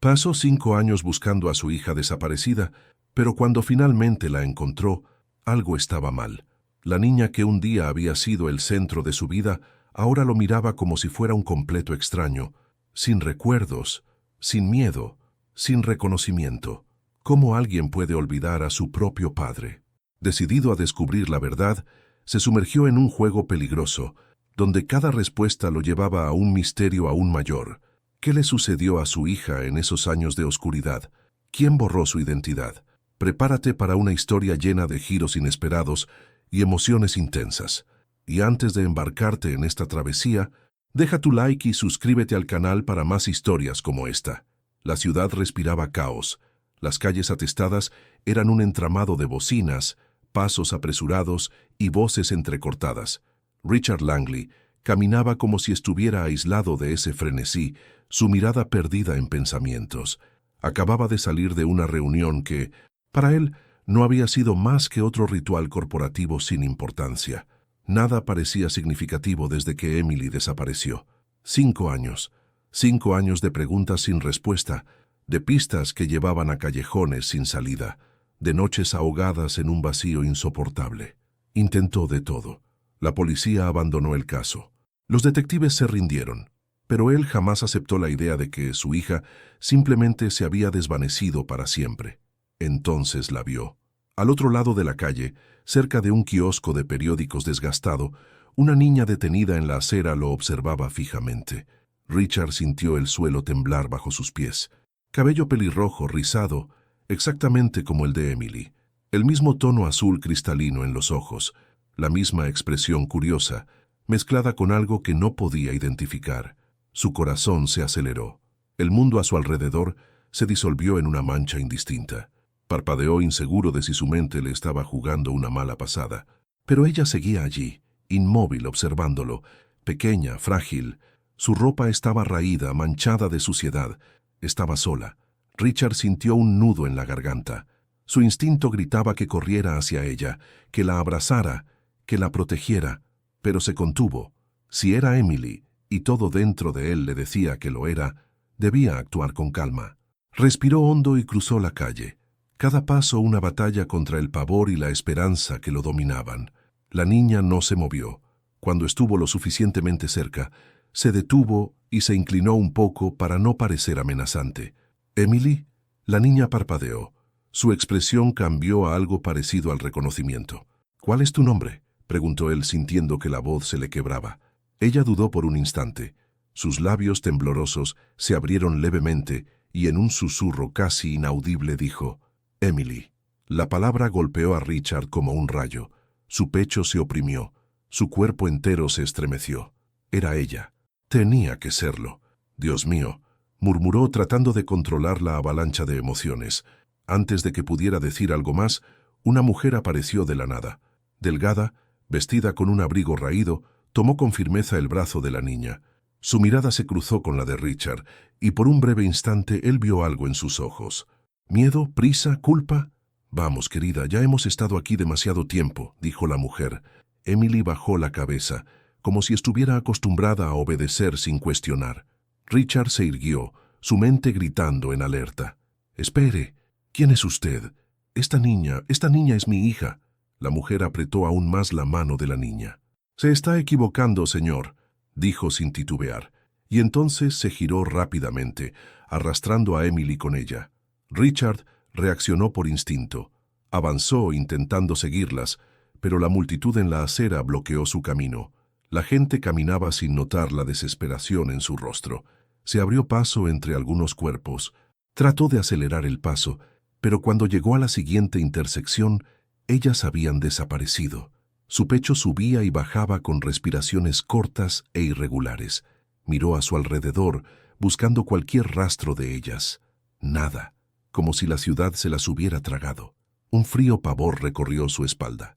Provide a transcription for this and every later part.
Pasó 5 años buscando a su hija desaparecida, pero cuando finalmente la encontró, algo estaba mal. La niña que un día había sido el centro de su vida, ahora lo miraba como si fuera un completo extraño, sin recuerdos, sin miedo, sin reconocimiento. ¿Cómo alguien puede olvidar a su propio padre? Decidido a descubrir la verdad, se sumergió en un juego peligroso, donde cada respuesta lo llevaba a un misterio aún mayor. ¿Qué le sucedió a su hija en esos años de oscuridad? ¿Quién borró su identidad? Prepárate para una historia llena de giros inesperados y emociones intensas. Y antes de embarcarte en esta travesía, deja tu like y suscríbete al canal para más historias como esta. La ciudad respiraba caos. Las calles atestadas eran un entramado de bocinas, pasos apresurados y voces entrecortadas. Richard Langley caminaba como si estuviera aislado de ese frenesí, su mirada perdida en pensamientos. Acababa de salir de una reunión que, para él, no había sido más que otro ritual corporativo sin importancia. Nada parecía significativo desde que Emily desapareció. 5 años. 5 años de preguntas sin respuesta, de pistas que llevaban a callejones sin salida, de noches ahogadas en un vacío insoportable. Intentó de todo. La policía abandonó el caso. Los detectives se rindieron, pero él jamás aceptó la idea de que su hija simplemente se había desvanecido para siempre. Entonces la vio. Al otro lado de la calle, cerca de un kiosco de periódicos desgastado, una niña detenida en la acera lo observaba fijamente. Richard sintió el suelo temblar bajo sus pies. Cabello pelirrojo, rizado, exactamente como el de Emily. El mismo tono azul cristalino en los ojos, la misma expresión curiosa, mezclada con algo que no podía identificar. Su corazón se aceleró. El mundo a su alrededor se disolvió en una mancha indistinta. Parpadeó inseguro de si su mente le estaba jugando una mala pasada. Pero ella seguía allí, inmóvil observándolo, pequeña, frágil. Su ropa estaba raída, manchada de suciedad. Estaba sola. Richard sintió un nudo en la garganta. Su instinto gritaba que corriera hacia ella, que la abrazara, que la protegiera, pero se contuvo. Si era Emily, y todo dentro de él le decía que lo era, debía actuar con calma. Respiró hondo y cruzó la calle. Cada paso una batalla contra el pavor y la esperanza que lo dominaban. La niña no se movió. Cuando estuvo lo suficientemente cerca, se detuvo y se inclinó un poco para no parecer amenazante. «¿Emily?» La niña parpadeó. Su expresión cambió a algo parecido al reconocimiento. «¿Cuál es tu nombre?», preguntó él sintiendo que la voz se le quebraba. Ella dudó por un instante. Sus labios temblorosos se abrieron levemente y en un susurro casi inaudible dijo: «Emily». La palabra golpeó a Richard como un rayo. Su pecho se oprimió. Su cuerpo entero se estremeció. Era ella. Tenía que serlo. «Dios mío», murmuró tratando de controlar la avalancha de emociones. Antes de que pudiera decir algo más, una mujer apareció de la nada. Delgada, vestida con un abrigo raído, tomó con firmeza el brazo de la niña. Su mirada se cruzó con la de Richard, y por un breve instante él vio algo en sus ojos. ¿Miedo? ¿Prisa? ¿Culpa? «Vamos, querida, ya hemos estado aquí demasiado tiempo», dijo la mujer. Emily bajó la cabeza, como si estuviera acostumbrada a obedecer sin cuestionar. Richard se irguió, su mente gritando en alerta. «Espere, ¿quién es usted? Esta niña es mi hija». La mujer apretó aún más la mano de la niña. «Se está equivocando, señor», dijo sin titubear, y entonces se giró rápidamente, arrastrando a Emily con ella. Richard reaccionó por instinto. Avanzó intentando seguirlas, pero la multitud en la acera bloqueó su camino. La gente caminaba sin notar la desesperación en su rostro. Se abrió paso entre algunos cuerpos. Trató de acelerar el paso, pero cuando llegó a la siguiente intersección, ellas habían desaparecido. Su pecho subía y bajaba con respiraciones cortas e irregulares. Miró a su alrededor, buscando cualquier rastro de ellas. Nada, como si la ciudad se las hubiera tragado. Un frío pavor recorrió su espalda.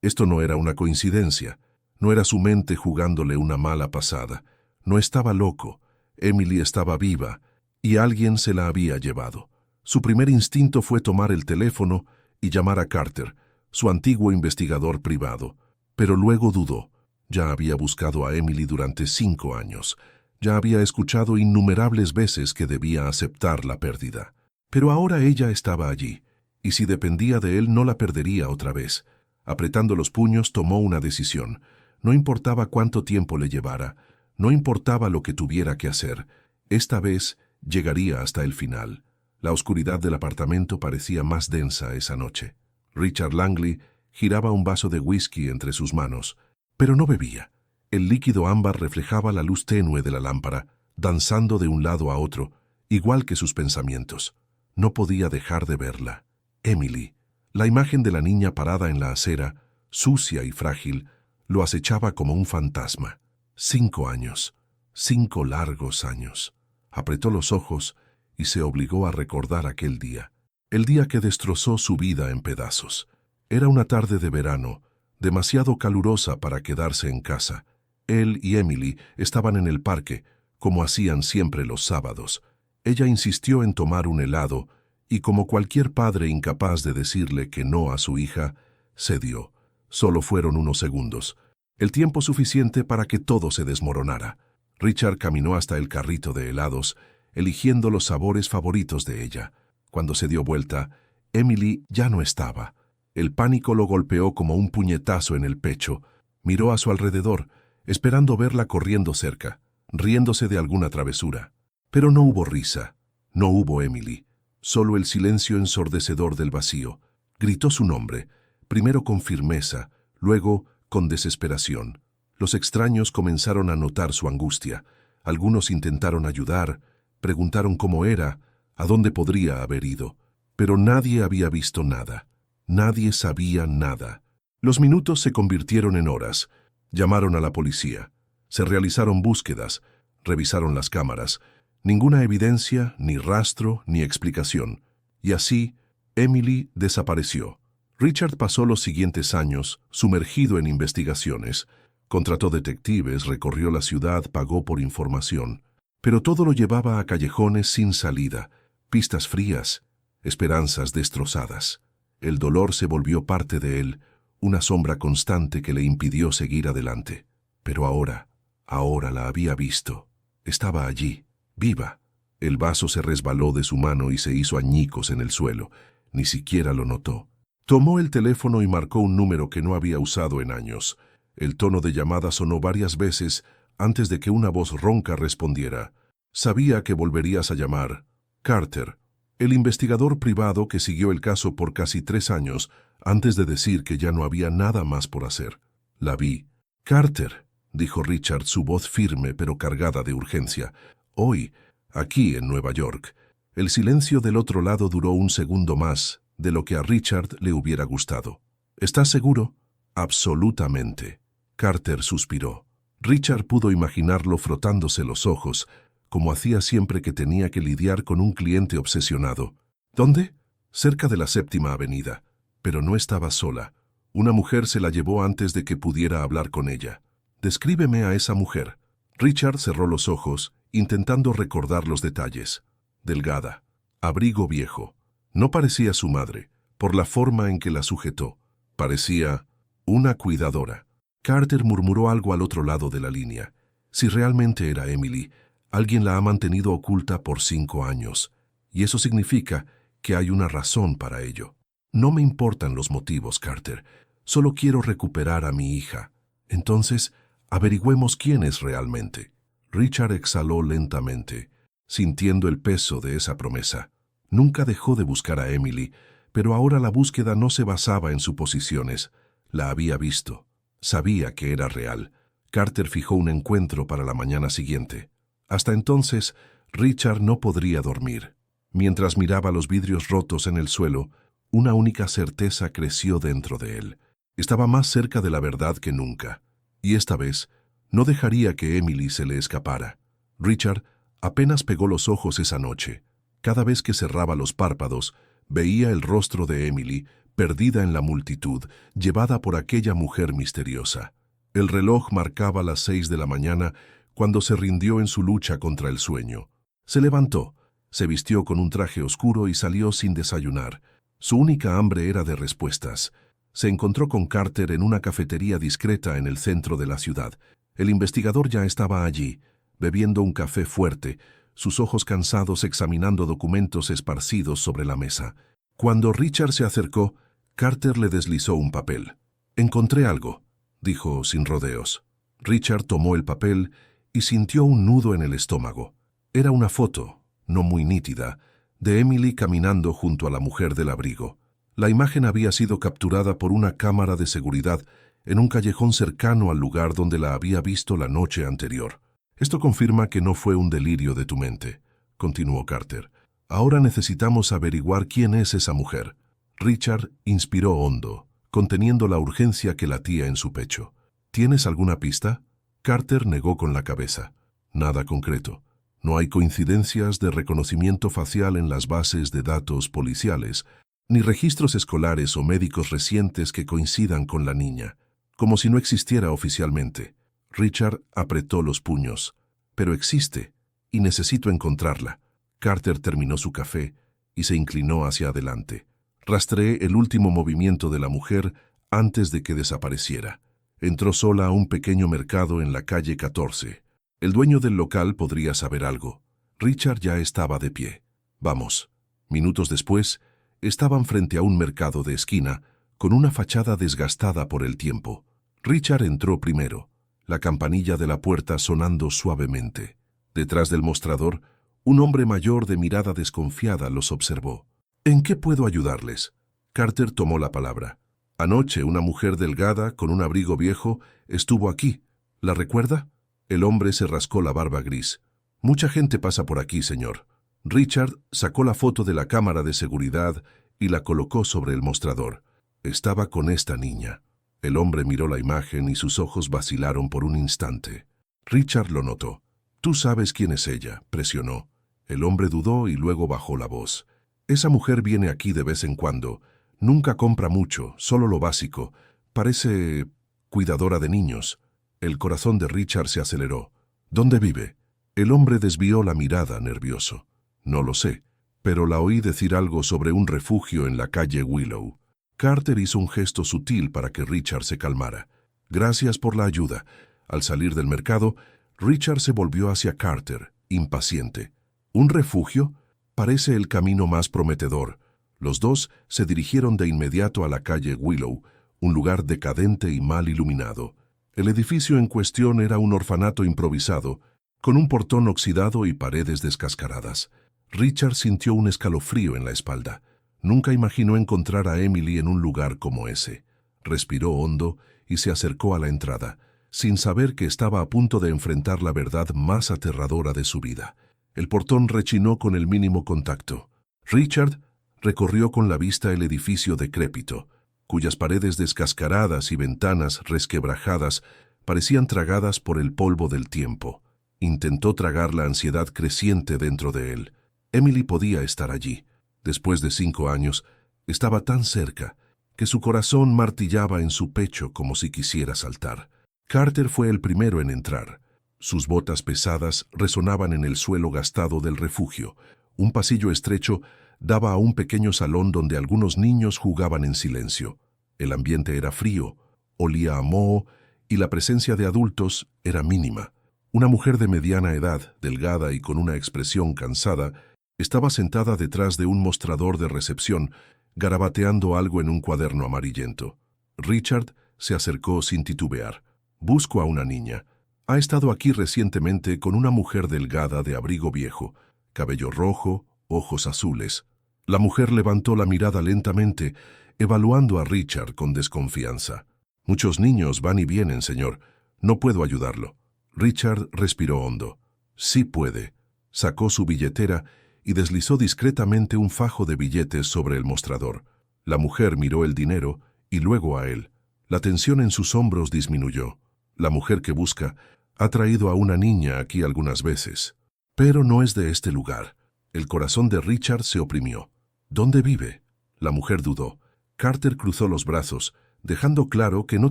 Esto no era una coincidencia. No era su mente jugándole una mala pasada. No estaba loco. Emily estaba viva, y alguien se la había llevado. Su primer instinto fue tomar el teléfono y llamar a Carter, su antiguo investigador privado. Pero luego dudó. Ya había buscado a Emily durante 5 años. Ya había escuchado innumerables veces que debía aceptar la pérdida. Pero ahora ella estaba allí, y si dependía de él no la perdería otra vez. Apretando los puños tomó una decisión. No importaba cuánto tiempo le llevara, no importaba lo que tuviera que hacer. Esta vez llegaría hasta el final. La oscuridad del apartamento parecía más densa esa noche. Richard Langley giraba un vaso de whisky entre sus manos, pero no bebía. El líquido ámbar reflejaba la luz tenue de la lámpara, danzando de un lado a otro, igual que sus pensamientos. No podía dejar de verla. Emily, la imagen de la niña parada en la acera, sucia y frágil, lo acechaba como un fantasma. 5 años, 5 largos años. Apretó los ojos y se obligó a recordar aquel día. El día que destrozó su vida en pedazos. Era una tarde de verano, demasiado calurosa para quedarse en casa. Él y Emily estaban en el parque, como hacían siempre los sábados. Ella insistió en tomar un helado, y como cualquier padre incapaz de decirle que no a su hija, cedió. Solo fueron unos segundos, el tiempo suficiente para que todo se desmoronara. Richard caminó hasta el carrito de helados, eligiendo los sabores favoritos de ella. Cuando se dio vuelta, Emily ya no estaba. El pánico lo golpeó como un puñetazo en el pecho. Miró a su alrededor, esperando verla corriendo cerca, riéndose de alguna travesura. Pero no hubo risa, no hubo Emily, solo el silencio ensordecedor del vacío. Gritó su nombre, primero con firmeza, luego con desesperación. Los extraños comenzaron a notar su angustia. Algunos intentaron ayudar, preguntaron cómo era, a dónde podría haber ido. Pero nadie había visto nada. Nadie sabía nada. Los minutos se convirtieron en horas. Llamaron a la policía. Se realizaron búsquedas. Revisaron las cámaras. Ninguna evidencia, ni rastro, ni explicación. Y así, Emily desapareció. Richard pasó los siguientes años sumergido en investigaciones. Contrató detectives, recorrió la ciudad, pagó por información. Pero todo lo llevaba a callejones sin salida, pistas frías, esperanzas destrozadas. El dolor se volvió parte de él, una sombra constante que le impidió seguir adelante. Pero ahora la había visto. Estaba allí, viva. El vaso se resbaló de su mano y se hizo añicos en el suelo. Ni siquiera lo notó. Tomó el teléfono y marcó un número que no había usado en años. El tono de llamada sonó varias veces antes de que una voz ronca respondiera. Sabía que volverías a llamar. Carter, el investigador privado que siguió el caso por casi 3 años antes de decir que ya no había nada más por hacer. La vi. Carter, dijo Richard, su voz firme pero cargada de urgencia. Hoy, aquí en Nueva York. El silencio del otro lado duró un segundo más de lo que a Richard le hubiera gustado. ¿Estás seguro? Absolutamente. Carter suspiró. Richard pudo imaginarlo frotándose los ojos, como hacía siempre que tenía que lidiar con un cliente obsesionado. ¿Dónde? Cerca de la 7ª Avenida. Pero no estaba sola. Una mujer se la llevó antes de que pudiera hablar con ella. Descríbeme a esa mujer. Richard cerró los ojos, intentando recordar los detalles. Delgada, abrigo viejo. No parecía su madre, por la forma en que la sujetó. Parecía una cuidadora. Carter murmuró algo al otro lado de la línea. Si realmente era Emily, alguien la ha mantenido oculta por 5 años, y eso significa que hay una razón para ello. No me importan los motivos, Carter. Solo quiero recuperar a mi hija. Entonces, averigüemos quién es realmente. Richard exhaló lentamente, sintiendo el peso de esa promesa. Nunca dejó de buscar a Emily, pero ahora la búsqueda no se basaba en suposiciones. La había visto. Sabía que era real. Carter fijó un encuentro para la mañana siguiente. Hasta entonces, Richard no podría dormir. Mientras miraba los vidrios rotos en el suelo, una única certeza creció dentro de él. Estaba más cerca de la verdad que nunca. Y esta vez, no dejaría que Emily se le escapara. Richard apenas pegó los ojos esa noche. Cada vez que cerraba los párpados, veía el rostro de Emily, perdida en la multitud, llevada por aquella mujer misteriosa. El reloj marcaba las 6 de la mañana cuando se rindió en su lucha contra el sueño. Se levantó, se vistió con un traje oscuro y salió sin desayunar. Su única hambre era de respuestas. Se encontró con Carter en una cafetería discreta en el centro de la ciudad. El investigador ya estaba allí, bebiendo un café fuerte, sus ojos cansados examinando documentos esparcidos sobre la mesa. Cuando Richard se acercó, Carter le deslizó un papel. «Encontré algo», dijo sin rodeos. Richard tomó el papel y sintió un nudo en el estómago. Era una foto, no muy nítida, de Emily caminando junto a la mujer del abrigo. La imagen había sido capturada por una cámara de seguridad en un callejón cercano al lugar donde la había visto la noche anterior. «Esto confirma que no fue un delirio de tu mente», continuó Carter. «Ahora necesitamos averiguar quién es esa mujer». Richard inspiró hondo, conteniendo la urgencia que latía en su pecho. «¿Tienes alguna pista?» Carter negó con la cabeza. «Nada concreto. No hay coincidencias de reconocimiento facial en las bases de datos policiales, ni registros escolares o médicos recientes que coincidan con la niña. Como si no existiera oficialmente». Richard apretó los puños. «Pero existe, y necesito encontrarla». Carter terminó su café y se inclinó hacia adelante. «Rastreé el último movimiento de la mujer antes de que desapareciera. Entró sola a un pequeño mercado en la calle 14. El dueño del local podría saber algo». Richard ya estaba de pie. «Vamos». Minutos después, estaban frente a un mercado de esquina, con una fachada desgastada por el tiempo. Richard entró primero, la campanilla de la puerta sonando suavemente. Detrás del mostrador, un hombre mayor de mirada desconfiada los observó. «¿En qué puedo ayudarles?». Carter tomó la palabra. «Anoche una mujer delgada, con un abrigo viejo, estuvo aquí. ¿La recuerda?». El hombre se rascó la barba gris. «Mucha gente pasa por aquí, señor». Richard sacó la foto de la cámara de seguridad y la colocó sobre el mostrador. «Estaba con esta niña». El hombre miró la imagen y sus ojos vacilaron por un instante. Richard lo notó. «Tú sabes quién es ella», presionó. El hombre dudó y luego bajó la voz. «Esa mujer viene aquí de vez en cuando. Nunca compra mucho, solo lo básico. Parece cuidadora de niños». El corazón de Richard se aceleró. «¿Dónde vive?». El hombre desvió la mirada nervioso. «No lo sé, pero la oí decir algo sobre un refugio en la calle Willow». Carter hizo un gesto sutil para que Richard se calmara. «Gracias por la ayuda». Al salir del mercado, Richard se volvió hacia Carter, impaciente. «¿Un refugio? Parece el camino más prometedor». Los dos se dirigieron de inmediato a la calle Willow, un lugar decadente y mal iluminado. El edificio en cuestión era un orfanato improvisado, con un portón oxidado y paredes descascaradas. Richard sintió un escalofrío en la espalda. Nunca imaginó encontrar a Emily en un lugar como ese. Respiró hondo y se acercó a la entrada, sin saber que estaba a punto de enfrentar la verdad más aterradora de su vida. El portón rechinó con el mínimo contacto. Richard recorrió con la vista el edificio decrépito, cuyas paredes descascaradas y ventanas resquebrajadas parecían tragadas por el polvo del tiempo. Intentó tragar la ansiedad creciente dentro de él. Emily podía estar allí. Después de 5 años, estaba tan cerca que su corazón martillaba en su pecho como si quisiera saltar. Carter fue el primero en entrar. Sus botas pesadas resonaban en el suelo gastado del refugio. Un pasillo estrecho daba a un pequeño salón donde algunos niños jugaban en silencio. El ambiente era frío, olía a moho y la presencia de adultos era mínima. Una mujer de mediana edad, delgada y con una expresión cansada, estaba sentada detrás de un mostrador de recepción, garabateando algo en un cuaderno amarillento. Richard se acercó sin titubear. «Busco a una niña. Ha estado aquí recientemente con una mujer delgada de abrigo viejo, cabello rojo, ojos azules». La mujer levantó la mirada lentamente, evaluando a Richard con desconfianza. «Muchos niños van y vienen, señor. No puedo ayudarlo». Richard respiró hondo. «Sí puede». Sacó su billetera y deslizó discretamente un fajo de billetes sobre el mostrador. La mujer miró el dinero y luego a él. La tensión en sus hombros disminuyó. La mujer que busca ha traído a una niña aquí algunas veces, pero no es de este lugar. El corazón de Richard se oprimió. «¿Dónde vive?». La mujer dudó. Carter cruzó los brazos, dejando claro que no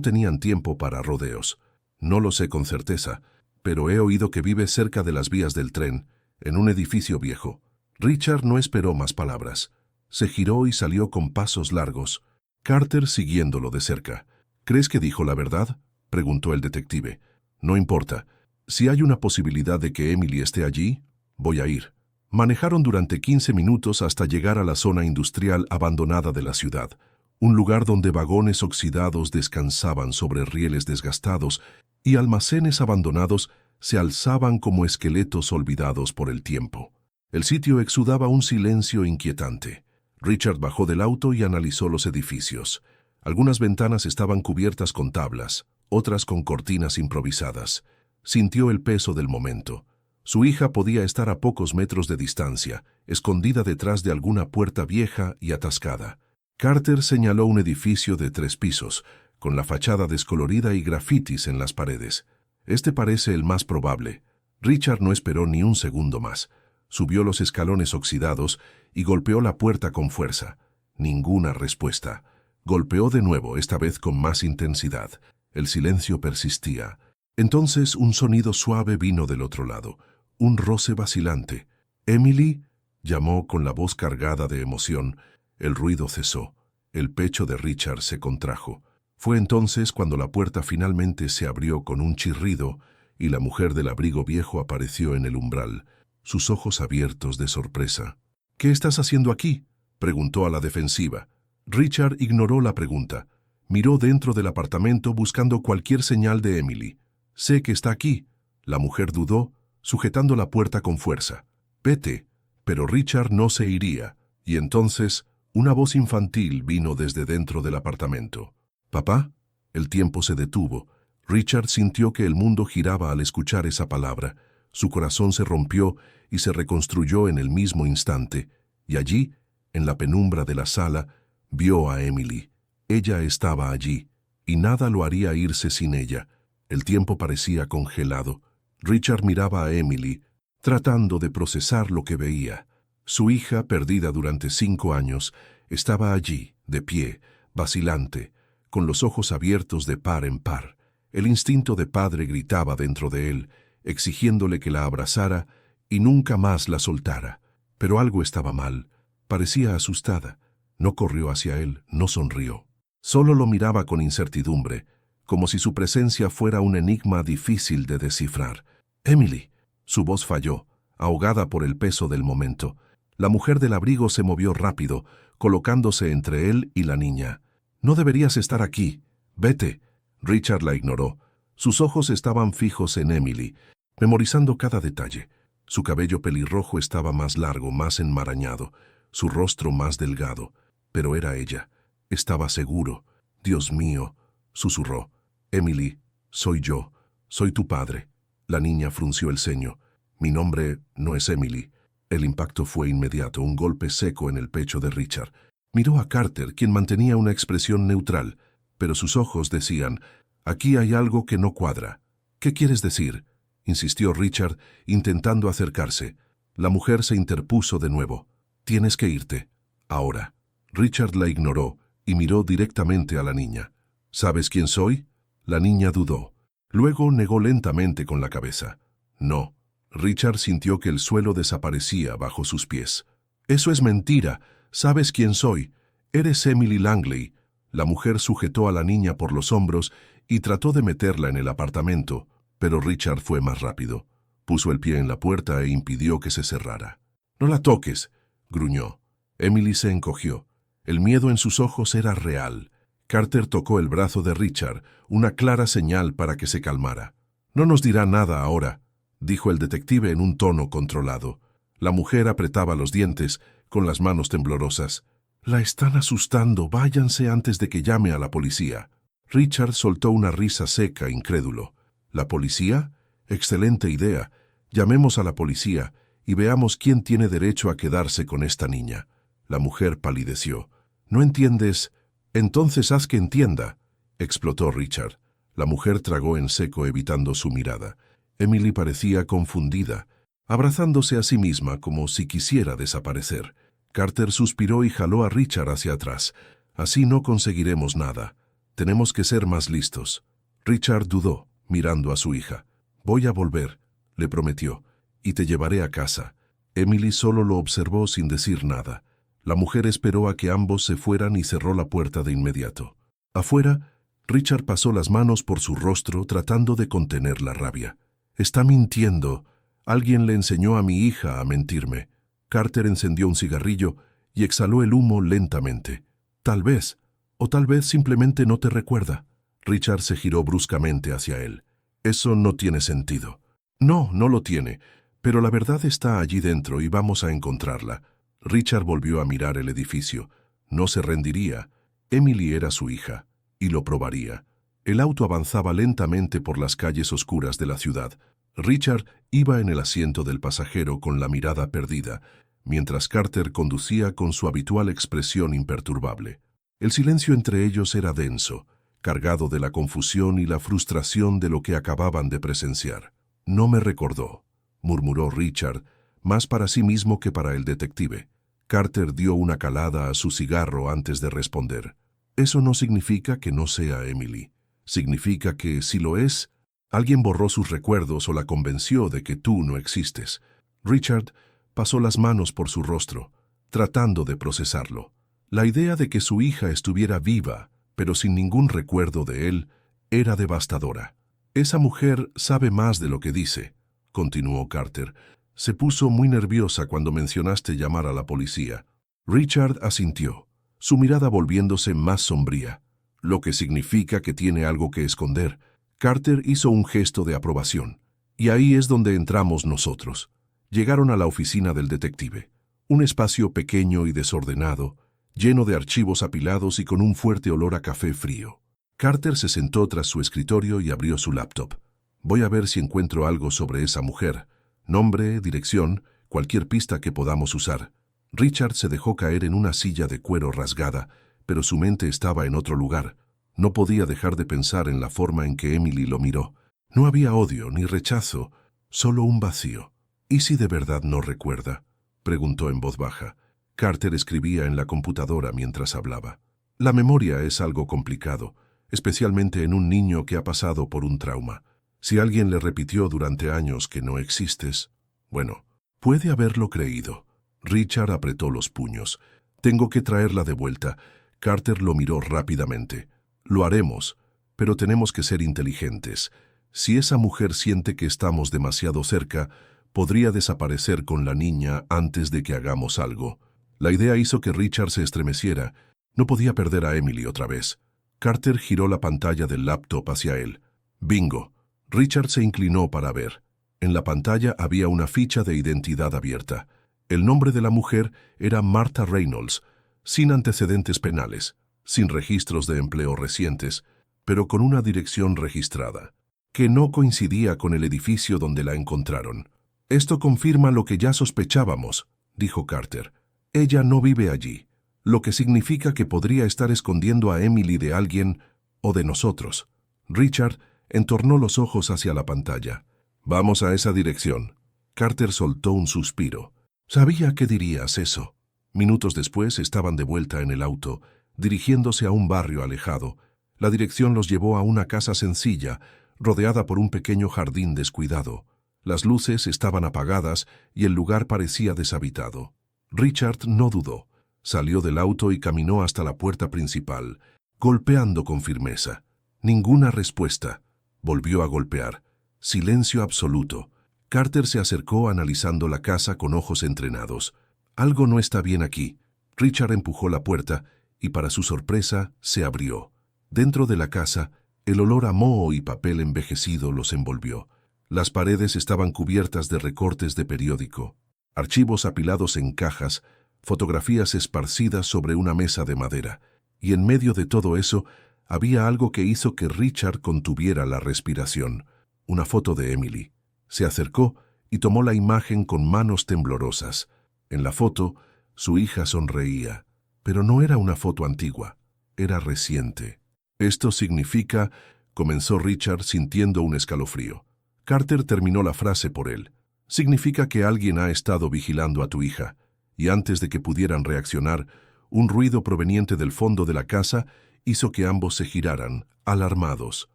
tenían tiempo para rodeos. «No lo sé con certeza, pero he oído que vive cerca de las vías del tren, en un edificio viejo». Richard no esperó más palabras. Se giró y salió con pasos largos, Carter siguiéndolo de cerca. «¿Crees que dijo la verdad?», preguntó el detective. «No importa. Si hay una posibilidad de que Emily esté allí, voy a ir. Manejaron durante 15 minutos hasta llegar a la zona industrial abandonada de la ciudad, un lugar donde vagones oxidados descansaban sobre rieles desgastados y almacenes abandonados se alzaban como esqueletos olvidados por el tiempo. El sitio exudaba un silencio inquietante. Richard bajó del auto y analizó los edificios. Algunas ventanas estaban cubiertas con tablas, otras con cortinas improvisadas. Sintió el peso del momento. Su hija podía estar a pocos metros de distancia, escondida detrás de alguna puerta vieja y atascada. Carter señaló un edificio de 3 pisos, con la fachada descolorida y grafitis en las paredes. Este parece el más probable. Richard no esperó ni un segundo más. Subió los escalones oxidados y golpeó la puerta con fuerza. Ninguna respuesta. Golpeó de nuevo, esta vez con más intensidad. El silencio persistía. Entonces un sonido suave vino del otro lado, un roce vacilante. «¿Emily?», llamó con la voz cargada de emoción. El ruido cesó. El pecho de Richard se contrajo. Fue entonces cuando la puerta finalmente se abrió con un chirrido y la mujer del abrigo viejo apareció en el umbral, sus ojos abiertos de sorpresa. «¿Qué estás haciendo aquí?», preguntó a la defensiva. Richard ignoró la pregunta. Miró dentro del apartamento buscando cualquier señal de Emily. «Sé que está aquí». La mujer dudó, sujetando la puerta con fuerza. «Vete». Pero Richard no se iría, y entonces una voz infantil vino desde dentro del apartamento. «¿Papá?». El tiempo se detuvo. Richard sintió que el mundo giraba al escuchar esa palabra. Su corazón se rompió y se reconstruyó en el mismo instante, y allí, en la penumbra de la sala, vio a Emily. Ella estaba allí, y nada lo haría irse sin ella. El tiempo parecía congelado. Richard miraba a Emily, tratando de procesar lo que veía. Su hija, perdida durante 5 años, estaba allí, de pie, vacilante, con los ojos abiertos de par en par. El instinto de padre gritaba dentro de él, exigiéndole que la abrazara y nunca más la soltara. Pero algo estaba mal. Parecía asustada. No corrió hacia él, no sonrió. Solo lo miraba con incertidumbre, como si su presencia fuera un enigma difícil de descifrar. «Emily». Su voz falló, ahogada por el peso del momento. La mujer del abrigo se movió rápido, colocándose entre él y la niña. «No deberías estar aquí. Vete». Richard la ignoró. Sus ojos estaban fijos en Emily, memorizando cada detalle. Su cabello pelirrojo estaba más largo, más enmarañado, su rostro más delgado. Pero era ella. Estaba seguro. «Dios mío», susurró. «Emily, soy yo. Soy tu padre». La niña frunció el ceño. «Mi nombre no es Emily». El impacto fue inmediato, un golpe seco en el pecho de Richard. Miró a Carter, quien mantenía una expresión neutral, pero sus ojos decían: «Aquí hay algo que no cuadra». «¿Qué quieres decir?», insistió Richard, intentando acercarse. La mujer se interpuso de nuevo. «Tienes que irte. Ahora». Richard la ignoró y miró directamente a la niña. «¿Sabes quién soy?». La niña dudó. Luego negó lentamente con la cabeza. «No». Richard sintió que el suelo desaparecía bajo sus pies. «Eso es mentira. ¿Sabes quién soy? Eres Emily Langley». La mujer sujetó a la niña por los hombros y trató de meterla en el apartamento, pero Richard fue más rápido. Puso el pie en la puerta e impidió que se cerrara. «No la toques», gruñó. Emily se encogió. El miedo en sus ojos era real. Carter tocó el brazo de Richard, una clara señal para que se calmara. «No nos dirá nada ahora», dijo el detective en un tono controlado. La mujer apretaba los dientes, con las manos temblorosas. «La están asustando. Váyanse antes de que llame a la policía». Richard soltó una risa seca, incrédulo. «¿La policía? Excelente idea. Llamemos a la policía y veamos quién tiene derecho a quedarse con esta niña». La mujer palideció. «¿No entiendes? Entonces haz que entienda», explotó Richard. La mujer tragó en seco, evitando su mirada. Emily parecía confundida, abrazándose a sí misma como si quisiera desaparecer. Carter suspiró y jaló a Richard hacia atrás. «Así no conseguiremos nada. Tenemos que ser más listos». Richard dudó, mirando a su hija. «Voy a volver», le prometió, «y te llevaré a casa». Emily solo lo observó sin decir nada. La mujer esperó a que ambos se fueran y cerró la puerta de inmediato. Afuera, Richard pasó las manos por su rostro tratando de contener la rabia. Está mintiendo. Alguien le enseñó a mi hija a mentirme. Carter encendió un cigarrillo y exhaló el humo lentamente. Tal vez, o tal vez simplemente no te recuerda. Richard se giró bruscamente hacia él. Eso no tiene sentido. No, no lo tiene, pero la verdad está allí dentro y vamos a encontrarla. Richard volvió a mirar el edificio. No se rendiría. Emily era su hija, y lo probaría. El auto avanzaba lentamente por las calles oscuras de la ciudad. Richard iba en el asiento del pasajero con la mirada perdida, mientras Carter conducía con su habitual expresión imperturbable. El silencio entre ellos era denso, cargado de la confusión y la frustración de lo que acababan de presenciar. No me recordó, murmuró Richard, más para sí mismo que para el detective. Carter dio una calada a su cigarro antes de responder. Eso no significa que no sea Emily. Significa que, si lo es, alguien borró sus recuerdos o la convenció de que tú no existes. Richard pasó las manos por su rostro, tratando de procesarlo. La idea de que su hija estuviera viva, pero sin ningún recuerdo de él, era devastadora. Esa mujer sabe más de lo que dice, continuó Carter. Se puso muy nerviosa cuando mencionaste llamar a la policía. Richard asintió, su mirada volviéndose más sombría, lo que significa que tiene algo que esconder. Carter hizo un gesto de aprobación. Y ahí es donde entramos nosotros. Llegaron a la oficina del detective, un espacio pequeño y desordenado, lleno de archivos apilados y con un fuerte olor a café frío. Carter se sentó tras su escritorio y abrió su laptop. Voy a ver si encuentro algo sobre esa mujer. Nombre, dirección, cualquier pista que podamos usar. Richard se dejó caer en una silla de cuero rasgada, pero su mente estaba en otro lugar. No podía dejar de pensar en la forma en que Emily lo miró. No había odio ni rechazo, solo un vacío. ¿Y si de verdad no recuerda?, preguntó en voz baja. Carter escribía en la computadora mientras hablaba. La memoria es algo complicado, especialmente en un niño que ha pasado por un trauma. Si alguien le repitió durante años que no existes, bueno, puede haberlo creído. Richard apretó los puños. Tengo que traerla de vuelta. Carter lo miró rápidamente. Lo haremos, pero tenemos que ser inteligentes. Si esa mujer siente que estamos demasiado cerca, podría desaparecer con la niña antes de que hagamos algo. La idea hizo que Richard se estremeciera. No podía perder a Emily otra vez. Carter giró la pantalla del laptop hacia él. ¡Bingo! Richard se inclinó para ver. En la pantalla había una ficha de identidad abierta. El nombre de la mujer era Martha Reynolds, sin antecedentes penales, sin registros de empleo recientes, pero con una dirección registrada, que no coincidía con el edificio donde la encontraron. Esto confirma lo que ya sospechábamos, dijo Carter. Ella no vive allí, lo que significa que podría estar escondiendo a Emily de alguien o de nosotros. Richard entornó los ojos hacia la pantalla. Vamos a esa dirección. Carter soltó un suspiro. Sabía que dirías eso. Minutos después estaban de vuelta en el auto, dirigiéndose a un barrio alejado. La dirección los llevó a una casa sencilla, rodeada por un pequeño jardín descuidado. Las luces estaban apagadas y el lugar parecía deshabitado. Richard no dudó. Salió del auto y caminó hasta la puerta principal, golpeando con firmeza. Ninguna respuesta. Volvió a golpear. Silencio absoluto. Carter se acercó analizando la casa con ojos entrenados. Algo no está bien aquí. Richard empujó la puerta y, para su sorpresa, se abrió. Dentro de la casa, el olor a moho y papel envejecido los envolvió. Las paredes estaban cubiertas de recortes de periódico, archivos apilados en cajas, fotografías esparcidas sobre una mesa de madera. Y en medio de todo eso, había algo que hizo que Richard contuviera la respiración. Una foto de Emily. Se acercó y tomó la imagen con manos temblorosas. En la foto, su hija sonreía, pero no era una foto antigua, era reciente. Esto significa, comenzó Richard sintiendo un escalofrío. Carter terminó la frase por él. Significa que alguien ha estado vigilando a tu hija, y antes de que pudieran reaccionar, un ruido proveniente del fondo de la casa hizo que ambos se giraran, alarmados.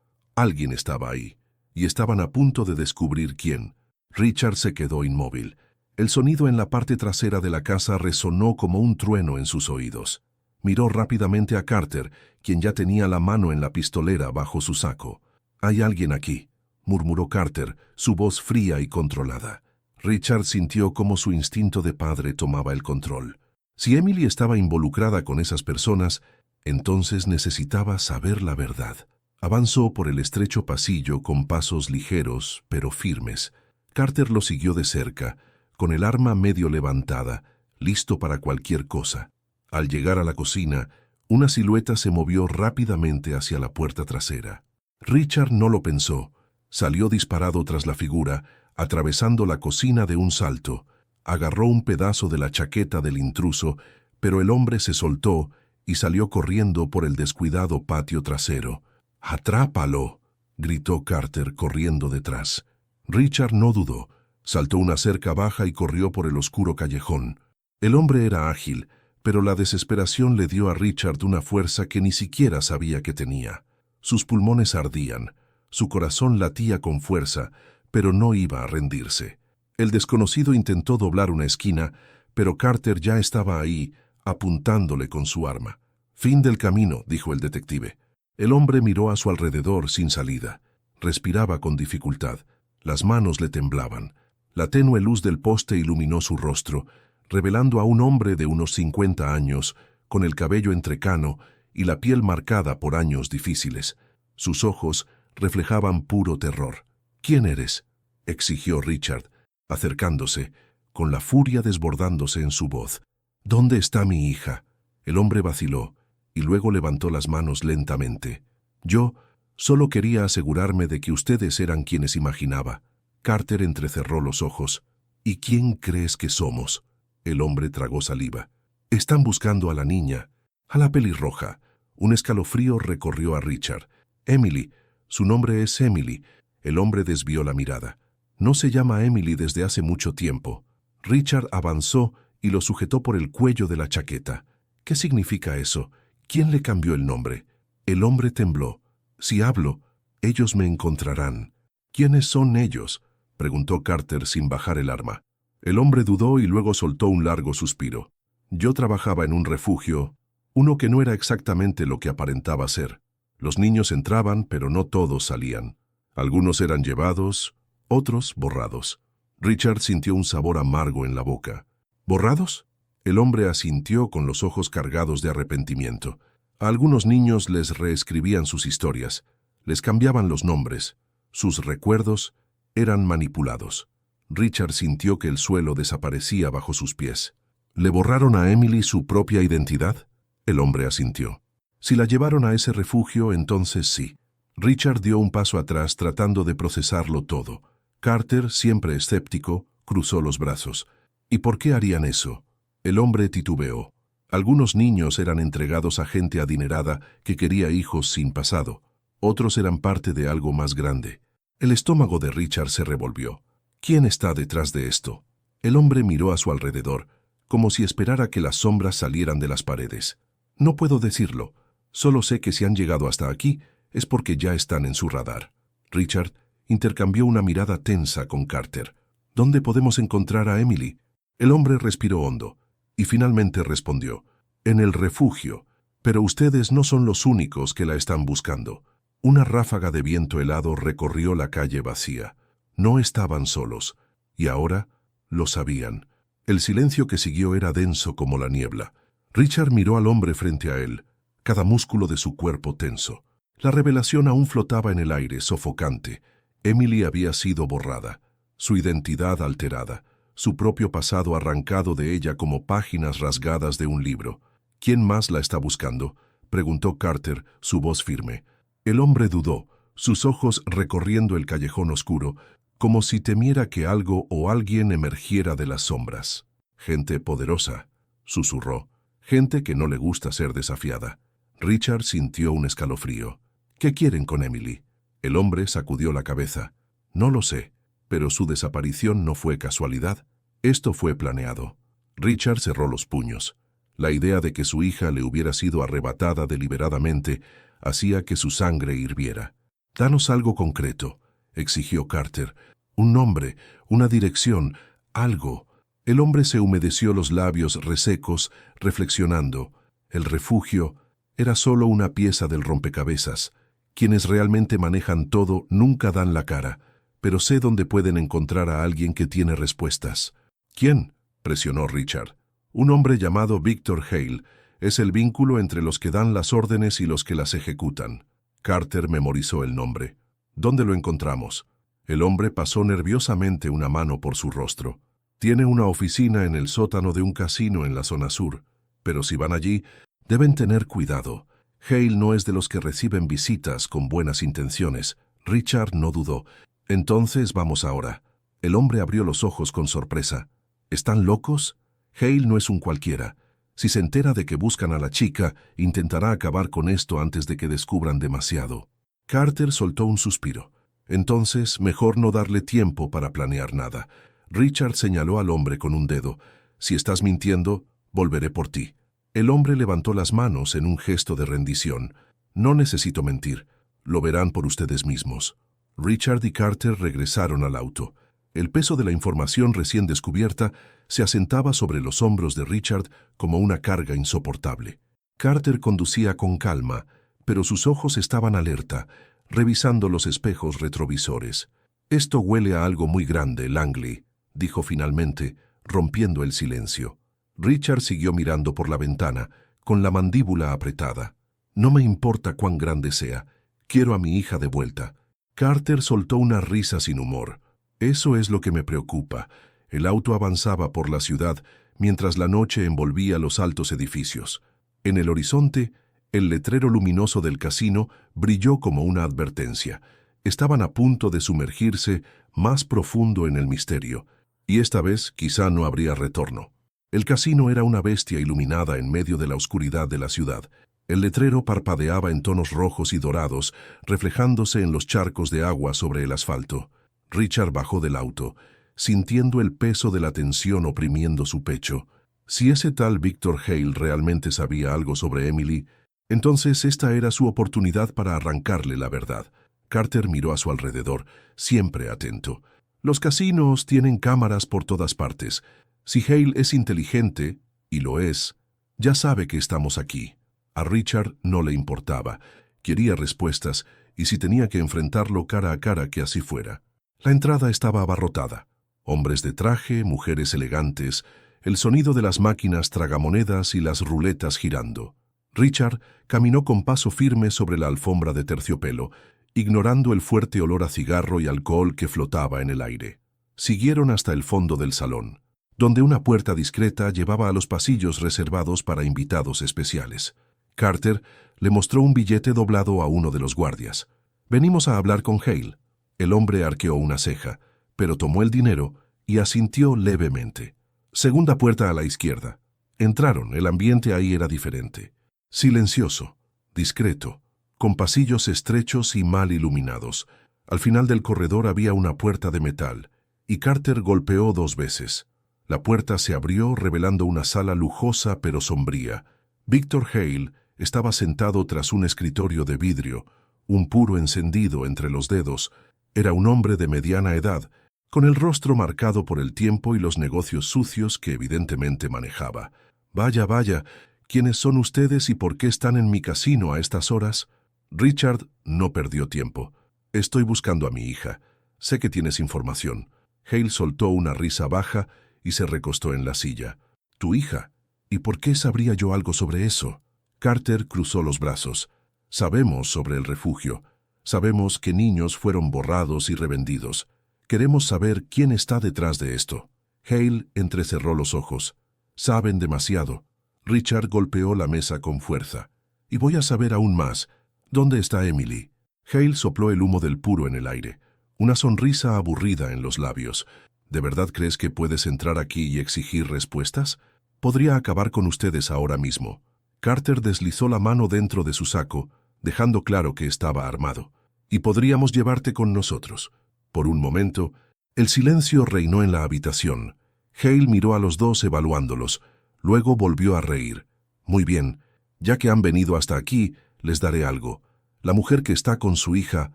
Alguien estaba ahí, y estaban a punto de descubrir quién. Richard se quedó inmóvil. El sonido en la parte trasera de la casa resonó como un trueno en sus oídos. Miró rápidamente a Carter, quien ya tenía la mano en la pistolera bajo su saco. «Hay alguien aquí», murmuró Carter, su voz fría y controlada. Richard sintió cómo su instinto de padre tomaba el control. Si Emily estaba involucrada con esas personas, entonces necesitaba saber la verdad. Avanzó por el estrecho pasillo con pasos ligeros, pero firmes. Carter lo siguió de cerca, con el arma medio levantada, listo para cualquier cosa. Al llegar a la cocina, una silueta se movió rápidamente hacia la puerta trasera. Richard no lo pensó. Salió disparado tras la figura, atravesando la cocina de un salto. Agarró un pedazo de la chaqueta del intruso, pero el hombre se soltó y salió corriendo por el descuidado patio trasero. «¡Atrápalo!», gritó Carter corriendo detrás. Richard no dudó. Saltó una cerca baja y corrió por el oscuro callejón. El hombre era ágil, pero la desesperación le dio a Richard una fuerza que ni siquiera sabía que tenía. Sus pulmones ardían, su corazón latía con fuerza, pero no iba a rendirse. El desconocido intentó doblar una esquina, pero Carter ya estaba ahí, apuntándole con su arma. «Fin del camino», dijo el detective. El hombre miró a su alrededor sin salida. Respiraba con dificultad. Las manos le temblaban. La tenue luz del poste iluminó su rostro, revelando a un hombre de unos 50 años, con el cabello entrecano y la piel marcada por años difíciles. Sus ojos reflejaban puro terror. «¿Quién eres?», exigió Richard, acercándose, con la furia desbordándose en su voz. «¿Dónde está mi hija?». El hombre vaciló, y luego levantó las manos lentamente. «Yo solo quería asegurarme de que ustedes eran quienes imaginaba». Carter entrecerró los ojos. «¿Y quién crees que somos?». El hombre tragó saliva. «Están buscando a la niña, a la pelirroja». Un escalofrío recorrió a Richard. «Emily, su nombre es Emily». El hombre desvió la mirada. «No se llama Emily desde hace mucho tiempo». Richard avanzó y lo sujetó por el cuello de la chaqueta. «¿Qué significa eso? ¿Quién le cambió el nombre?». El hombre tembló. «Si hablo, ellos me encontrarán». «¿Quiénes son ellos?», preguntó Carter sin bajar el arma. El hombre dudó y luego soltó un largo suspiro. «Yo trabajaba en un refugio, uno que no era exactamente lo que aparentaba ser. Los niños entraban, pero no todos salían. Algunos eran llevados, otros borrados». Richard sintió un sabor amargo en la boca. «¿Borrados?». El hombre asintió con los ojos cargados de arrepentimiento. A algunos niños les reescribían sus historias, les cambiaban los nombres, sus recuerdos eran manipulados. Richard sintió que el suelo desaparecía bajo sus pies. «¿Le borraron a Emily su propia identidad?». El hombre asintió. «Si la llevaron a ese refugio, entonces sí». Richard dio un paso atrás tratando de procesarlo todo. Carter, siempre escéptico, cruzó los brazos. «¿Y por qué harían eso?». El hombre titubeó. Algunos niños eran entregados a gente adinerada que quería hijos sin pasado. Otros eran parte de algo más grande. El estómago de Richard se revolvió. «¿Quién está detrás de esto?». El hombre miró a su alrededor, como si esperara que las sombras salieran de las paredes. «No puedo decirlo. Solo sé que si han llegado hasta aquí es porque ya están en su radar». Richard intercambió una mirada tensa con Carter. «¿Dónde podemos encontrar a Emily?». El hombre respiró hondo y finalmente respondió. «En el refugio. Pero ustedes no son los únicos que la están buscando». Una ráfaga de viento helado recorrió la calle vacía. No estaban solos, y ahora lo sabían. El silencio que siguió era denso como la niebla. Richard miró al hombre frente a él, cada músculo de su cuerpo tenso. La revelación aún flotaba en el aire, sofocante. Emily había sido borrada, su identidad alterada, su propio pasado arrancado de ella como páginas rasgadas de un libro. «¿Quién más la está buscando?», preguntó Carter, su voz firme. El hombre dudó, sus ojos recorriendo el callejón oscuro, como si temiera que algo o alguien emergiera de las sombras. «Gente poderosa», susurró. «Gente que no le gusta ser desafiada». Richard sintió un escalofrío. «¿Qué quieren con Emily?». El hombre sacudió la cabeza. «No lo sé, pero su desaparición no fue casualidad. Esto fue planeado». Richard cerró los puños. La idea de que su hija le hubiera sido arrebatada deliberadamente hacía que su sangre hirviera. «Danos algo concreto», exigió Carter. «Un nombre, una dirección, algo». El hombre se humedeció los labios resecos, reflexionando. El refugio era solo una pieza del rompecabezas. Quienes realmente manejan todo nunca dan la cara, pero sé dónde pueden encontrar a alguien que tiene respuestas. ¿Quién?, presionó Richard. Un hombre llamado Victor Hale. Es el vínculo entre los que dan las órdenes y los que las ejecutan. Carter memorizó el nombre. ¿Dónde lo encontramos? El hombre pasó nerviosamente una mano por su rostro. Tiene una oficina en el sótano de un casino en la zona sur, pero si van allí, deben tener cuidado. Hale no es de los que reciben visitas con buenas intenciones. Richard no dudó. Entonces vamos ahora. El hombre abrió los ojos con sorpresa. ¿Están locos? Hale no es un cualquiera. Si se entera de que buscan a la chica, intentará acabar con esto antes de que descubran demasiado. Carter soltó un suspiro. Entonces, mejor no darle tiempo para planear nada. Richard señaló al hombre con un dedo. Si estás mintiendo, volveré por ti. El hombre levantó las manos en un gesto de rendición. No necesito mentir. Lo verán por ustedes mismos. Richard y Carter regresaron al auto. El peso de la información recién descubierta se asentaba sobre los hombros de Richard como una carga insoportable. Carter conducía con calma, pero sus ojos estaban alerta, revisando los espejos retrovisores. «Esto huele a algo muy grande, Langley», dijo finalmente, rompiendo el silencio. Richard siguió mirando por la ventana, con la mandíbula apretada. «No me importa cuán grande sea. Quiero a mi hija de vuelta». Carter soltó una risa sin humor. «Eso es lo que me preocupa». El auto avanzaba por la ciudad mientras la noche envolvía los altos edificios. En el horizonte, el letrero luminoso del casino brilló como una advertencia. Estaban a punto de sumergirse más profundo en el misterio, y esta vez quizá no habría retorno. El casino era una bestia iluminada en medio de la oscuridad de la ciudad. El letrero parpadeaba en tonos rojos y dorados, reflejándose en los charcos de agua sobre el asfalto. Richard bajó del auto, sintiendo el peso de la tensión oprimiendo su pecho. Si ese tal Victor Hale realmente sabía algo sobre Emily, entonces esta era su oportunidad para arrancarle la verdad. Carter miró a su alrededor, siempre atento. Los casinos tienen cámaras por todas partes. Si Hale es inteligente, y lo es, ya sabe que estamos aquí. A Richard no le importaba. Quería respuestas, y si tenía que enfrentarlo cara a cara, que así fuera. La entrada estaba abarrotada. Hombres de traje, mujeres elegantes, el sonido de las máquinas tragamonedas y las ruletas girando. Richard caminó con paso firme sobre la alfombra de terciopelo, ignorando el fuerte olor a cigarro y alcohol que flotaba en el aire. Siguieron hasta el fondo del salón, donde una puerta discreta llevaba a los pasillos reservados para invitados especiales. Carter le mostró un billete doblado a uno de los guardias. «Venimos a hablar con Hale». El hombre arqueó una ceja, pero tomó el dinero y asintió levemente. «Segunda puerta a la izquierda». Entraron, el ambiente ahí era diferente. Silencioso, discreto, con pasillos estrechos y mal iluminados. Al final del corredor había una puerta de metal, y Carter golpeó 2 veces. La puerta se abrió revelando una sala lujosa pero sombría. Victor Hale estaba sentado tras un escritorio de vidrio, un puro encendido entre los dedos. Era un hombre de mediana edad, con el rostro marcado por el tiempo y los negocios sucios que evidentemente manejaba. «Vaya, vaya, ¿quiénes son ustedes y por qué están en mi casino a estas horas?» Richard no perdió tiempo. «Estoy buscando a mi hija. Sé que tienes información». Hale soltó una risa baja y se recostó en la silla. «¿Tu hija? ¿Y por qué sabría yo algo sobre eso?» Carter cruzó los brazos. «Sabemos sobre el refugio. Sabemos que niños fueron borrados y revendidos. Queremos saber quién está detrás de esto». Hale entrecerró los ojos. «Saben demasiado». Richard golpeó la mesa con fuerza. «Y voy a saber aún más. ¿Dónde está Emily?» Hale sopló el humo del puro en el aire, una sonrisa aburrida en los labios. «¿De verdad crees que puedes entrar aquí y exigir respuestas? Podría acabar con ustedes ahora mismo». Carter deslizó la mano dentro de su saco, dejando claro que estaba armado. «Y podríamos llevarte con nosotros». Por un momento, el silencio reinó en la habitación. Hale miró a los dos evaluándolos. Luego volvió a reír. «Muy bien, ya que han venido hasta aquí, les daré algo. La mujer que está con su hija,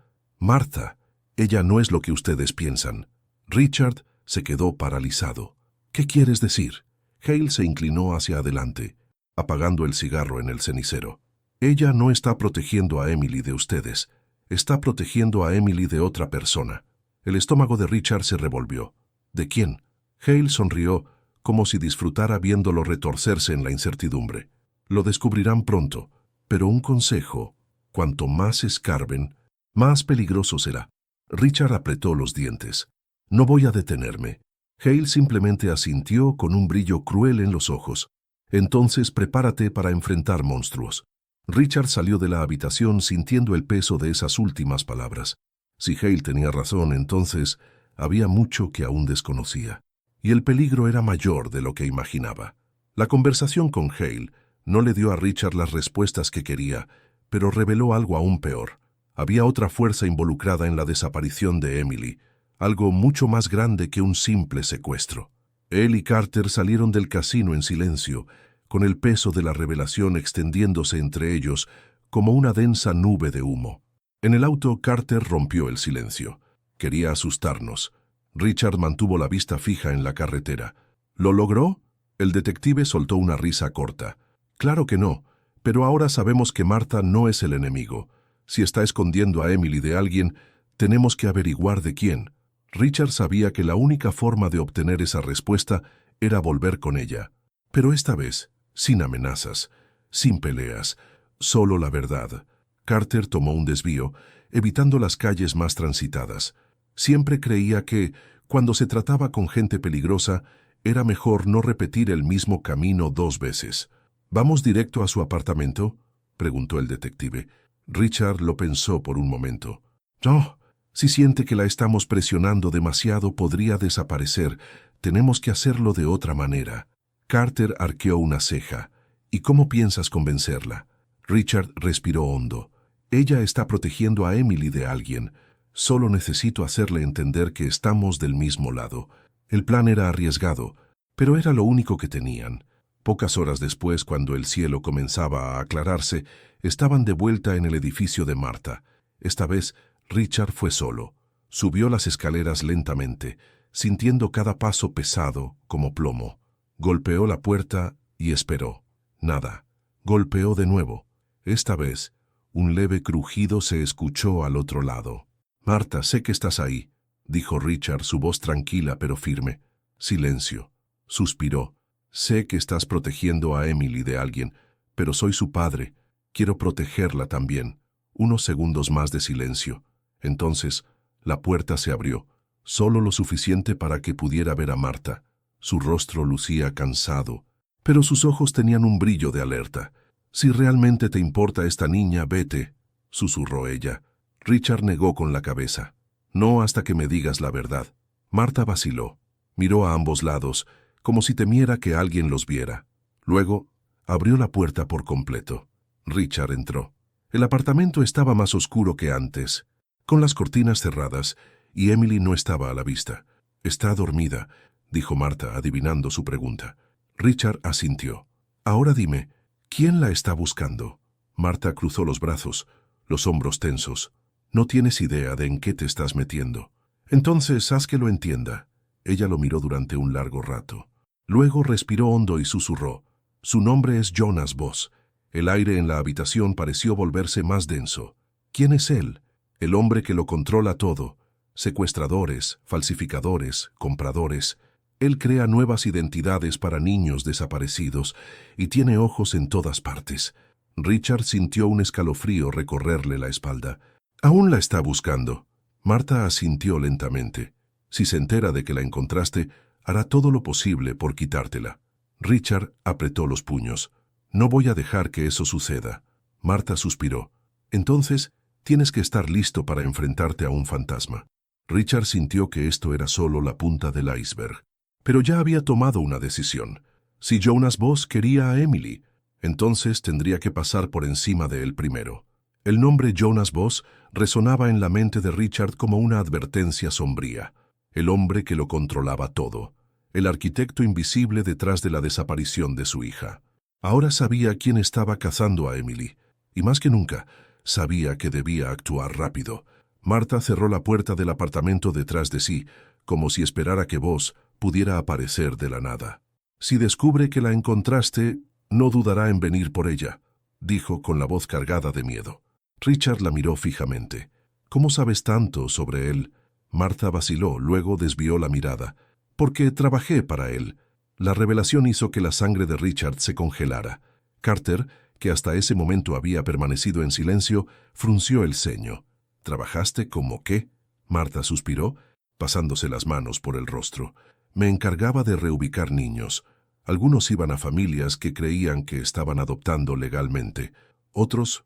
Martha, ella no es lo que ustedes piensan». Richard se quedó paralizado. «¿Qué quieres decir?» Hale se inclinó hacia adelante, apagando el cigarro en el cenicero. «Ella no está protegiendo a Emily de ustedes. Está protegiendo a Emily de otra persona. El estómago de Richard se revolvió. ¿De quién? Hale sonrió, como si disfrutara viéndolo retorcerse en la incertidumbre. Lo descubrirán pronto, pero un consejo: cuanto más escarben, más peligroso será. Richard apretó los dientes. No voy a detenerme. Hale simplemente asintió con un brillo cruel en los ojos. Entonces prepárate para enfrentar monstruos. Richard salió de la habitación sintiendo el peso de esas últimas palabras. Si Hale tenía razón, entonces había mucho que aún desconocía. Y el peligro era mayor de lo que imaginaba. La conversación con Hale no le dio a Richard las respuestas que quería, pero reveló algo aún peor. Había otra fuerza involucrada en la desaparición de Emily, algo mucho más grande que un simple secuestro. Él y Carter salieron del casino en silencio, con el peso de la revelación extendiéndose entre ellos como una densa nube de humo. En el auto, Carter rompió el silencio. Quería asustarnos. Richard mantuvo la vista fija en la carretera. ¿Lo logró? El detective soltó una risa corta. Claro que no, pero ahora sabemos que Martha no es el enemigo. Si está escondiendo a Emily de alguien, tenemos que averiguar de quién. Richard sabía que la única forma de obtener esa respuesta era volver con ella. Pero esta vez, sin amenazas, sin peleas, solo la verdad. Carter tomó un desvío, evitando las calles más transitadas. Siempre creía que, cuando se trataba con gente peligrosa, era mejor no repetir el mismo camino 2 veces. ¿Vamos directo a su apartamento?, preguntó el detective. Richard lo pensó por un momento. No, si siente que la estamos presionando demasiado, podría desaparecer. Tenemos que hacerlo de otra manera. Carter arqueó una ceja. ¿Y cómo piensas convencerla? Richard respiró hondo. Ella está protegiendo a Emily de alguien. Solo necesito hacerle entender que estamos del mismo lado. El plan era arriesgado, pero era lo único que tenían. Pocas horas después, cuando el cielo comenzaba a aclararse, estaban de vuelta en el edificio de Martha. Esta vez, Richard fue solo. Subió las escaleras lentamente, sintiendo cada paso pesado como plomo. Golpeó la puerta y esperó. Nada. Golpeó de nuevo. Esta vez, un leve crujido se escuchó al otro lado. «Martha, sé que estás ahí», dijo Richard, su voz tranquila pero firme. Silencio. Suspiró. «Sé que estás protegiendo a Emily de alguien, pero soy su padre. Quiero protegerla también». Unos segundos más de silencio. Entonces, la puerta se abrió, solo lo suficiente para que pudiera ver a Martha. Su rostro lucía cansado, pero sus ojos tenían un brillo de alerta. «Si realmente te importa esta niña, vete», susurró ella. Richard negó con la cabeza. «No hasta que me digas la verdad». Martha vaciló. Miró a ambos lados, como si temiera que alguien los viera. Luego, abrió la puerta por completo. Richard entró. El apartamento estaba más oscuro que antes, con las cortinas cerradas, y Emily no estaba a la vista. «Está dormida», dijo Martha, adivinando su pregunta. Richard asintió. «Ahora dime, ¿quién la está buscando?» Martha cruzó los brazos, los hombros tensos. «No tienes idea de en qué te estás metiendo». «Entonces haz que lo entienda». Ella lo miró durante un largo rato. Luego respiró hondo y susurró. «Su nombre es Jonas Voss». El aire en la habitación pareció volverse más denso. ¿Quién es él? El hombre que lo controla todo. Secuestradores, falsificadores, compradores. Él crea nuevas identidades para niños desaparecidos y tiene ojos en todas partes. Richard sintió un escalofrío recorrerle la espalda. «¿Aún la está buscando?» Martha asintió lentamente. «Si se entera de que la encontraste, hará todo lo posible por quitártela». Richard apretó los puños. «No voy a dejar que eso suceda». Martha suspiró. «Entonces, tienes que estar listo para enfrentarte a un fantasma». Richard sintió que esto era solo la punta del iceberg. Pero ya había tomado una decisión. Si Jonas Voss quería a Emily, entonces tendría que pasar por encima de él primero. El nombre Jonas Voss resonaba en la mente de Richard como una advertencia sombría. El hombre que lo controlaba todo. El arquitecto invisible detrás de la desaparición de su hija. Ahora sabía quién estaba cazando a Emily. Y más que nunca, sabía que debía actuar rápido. Martha cerró la puerta del apartamento detrás de sí, como si esperara que Voss pudiera aparecer de la nada. «Si descubre que la encontraste, no dudará en venir por ella», dijo con la voz cargada de miedo. Richard la miró fijamente. ¿Cómo sabes tanto sobre él? Martha vaciló, luego desvió la mirada. Porque trabajé para él. La revelación hizo que la sangre de Richard se congelara. Carter, que hasta ese momento había permanecido en silencio, frunció el ceño. ¿Trabajaste como qué? Martha suspiró, pasándose las manos por el rostro. Me encargaba de reubicar niños. Algunos iban a familias que creían que estaban adoptando legalmente. Otros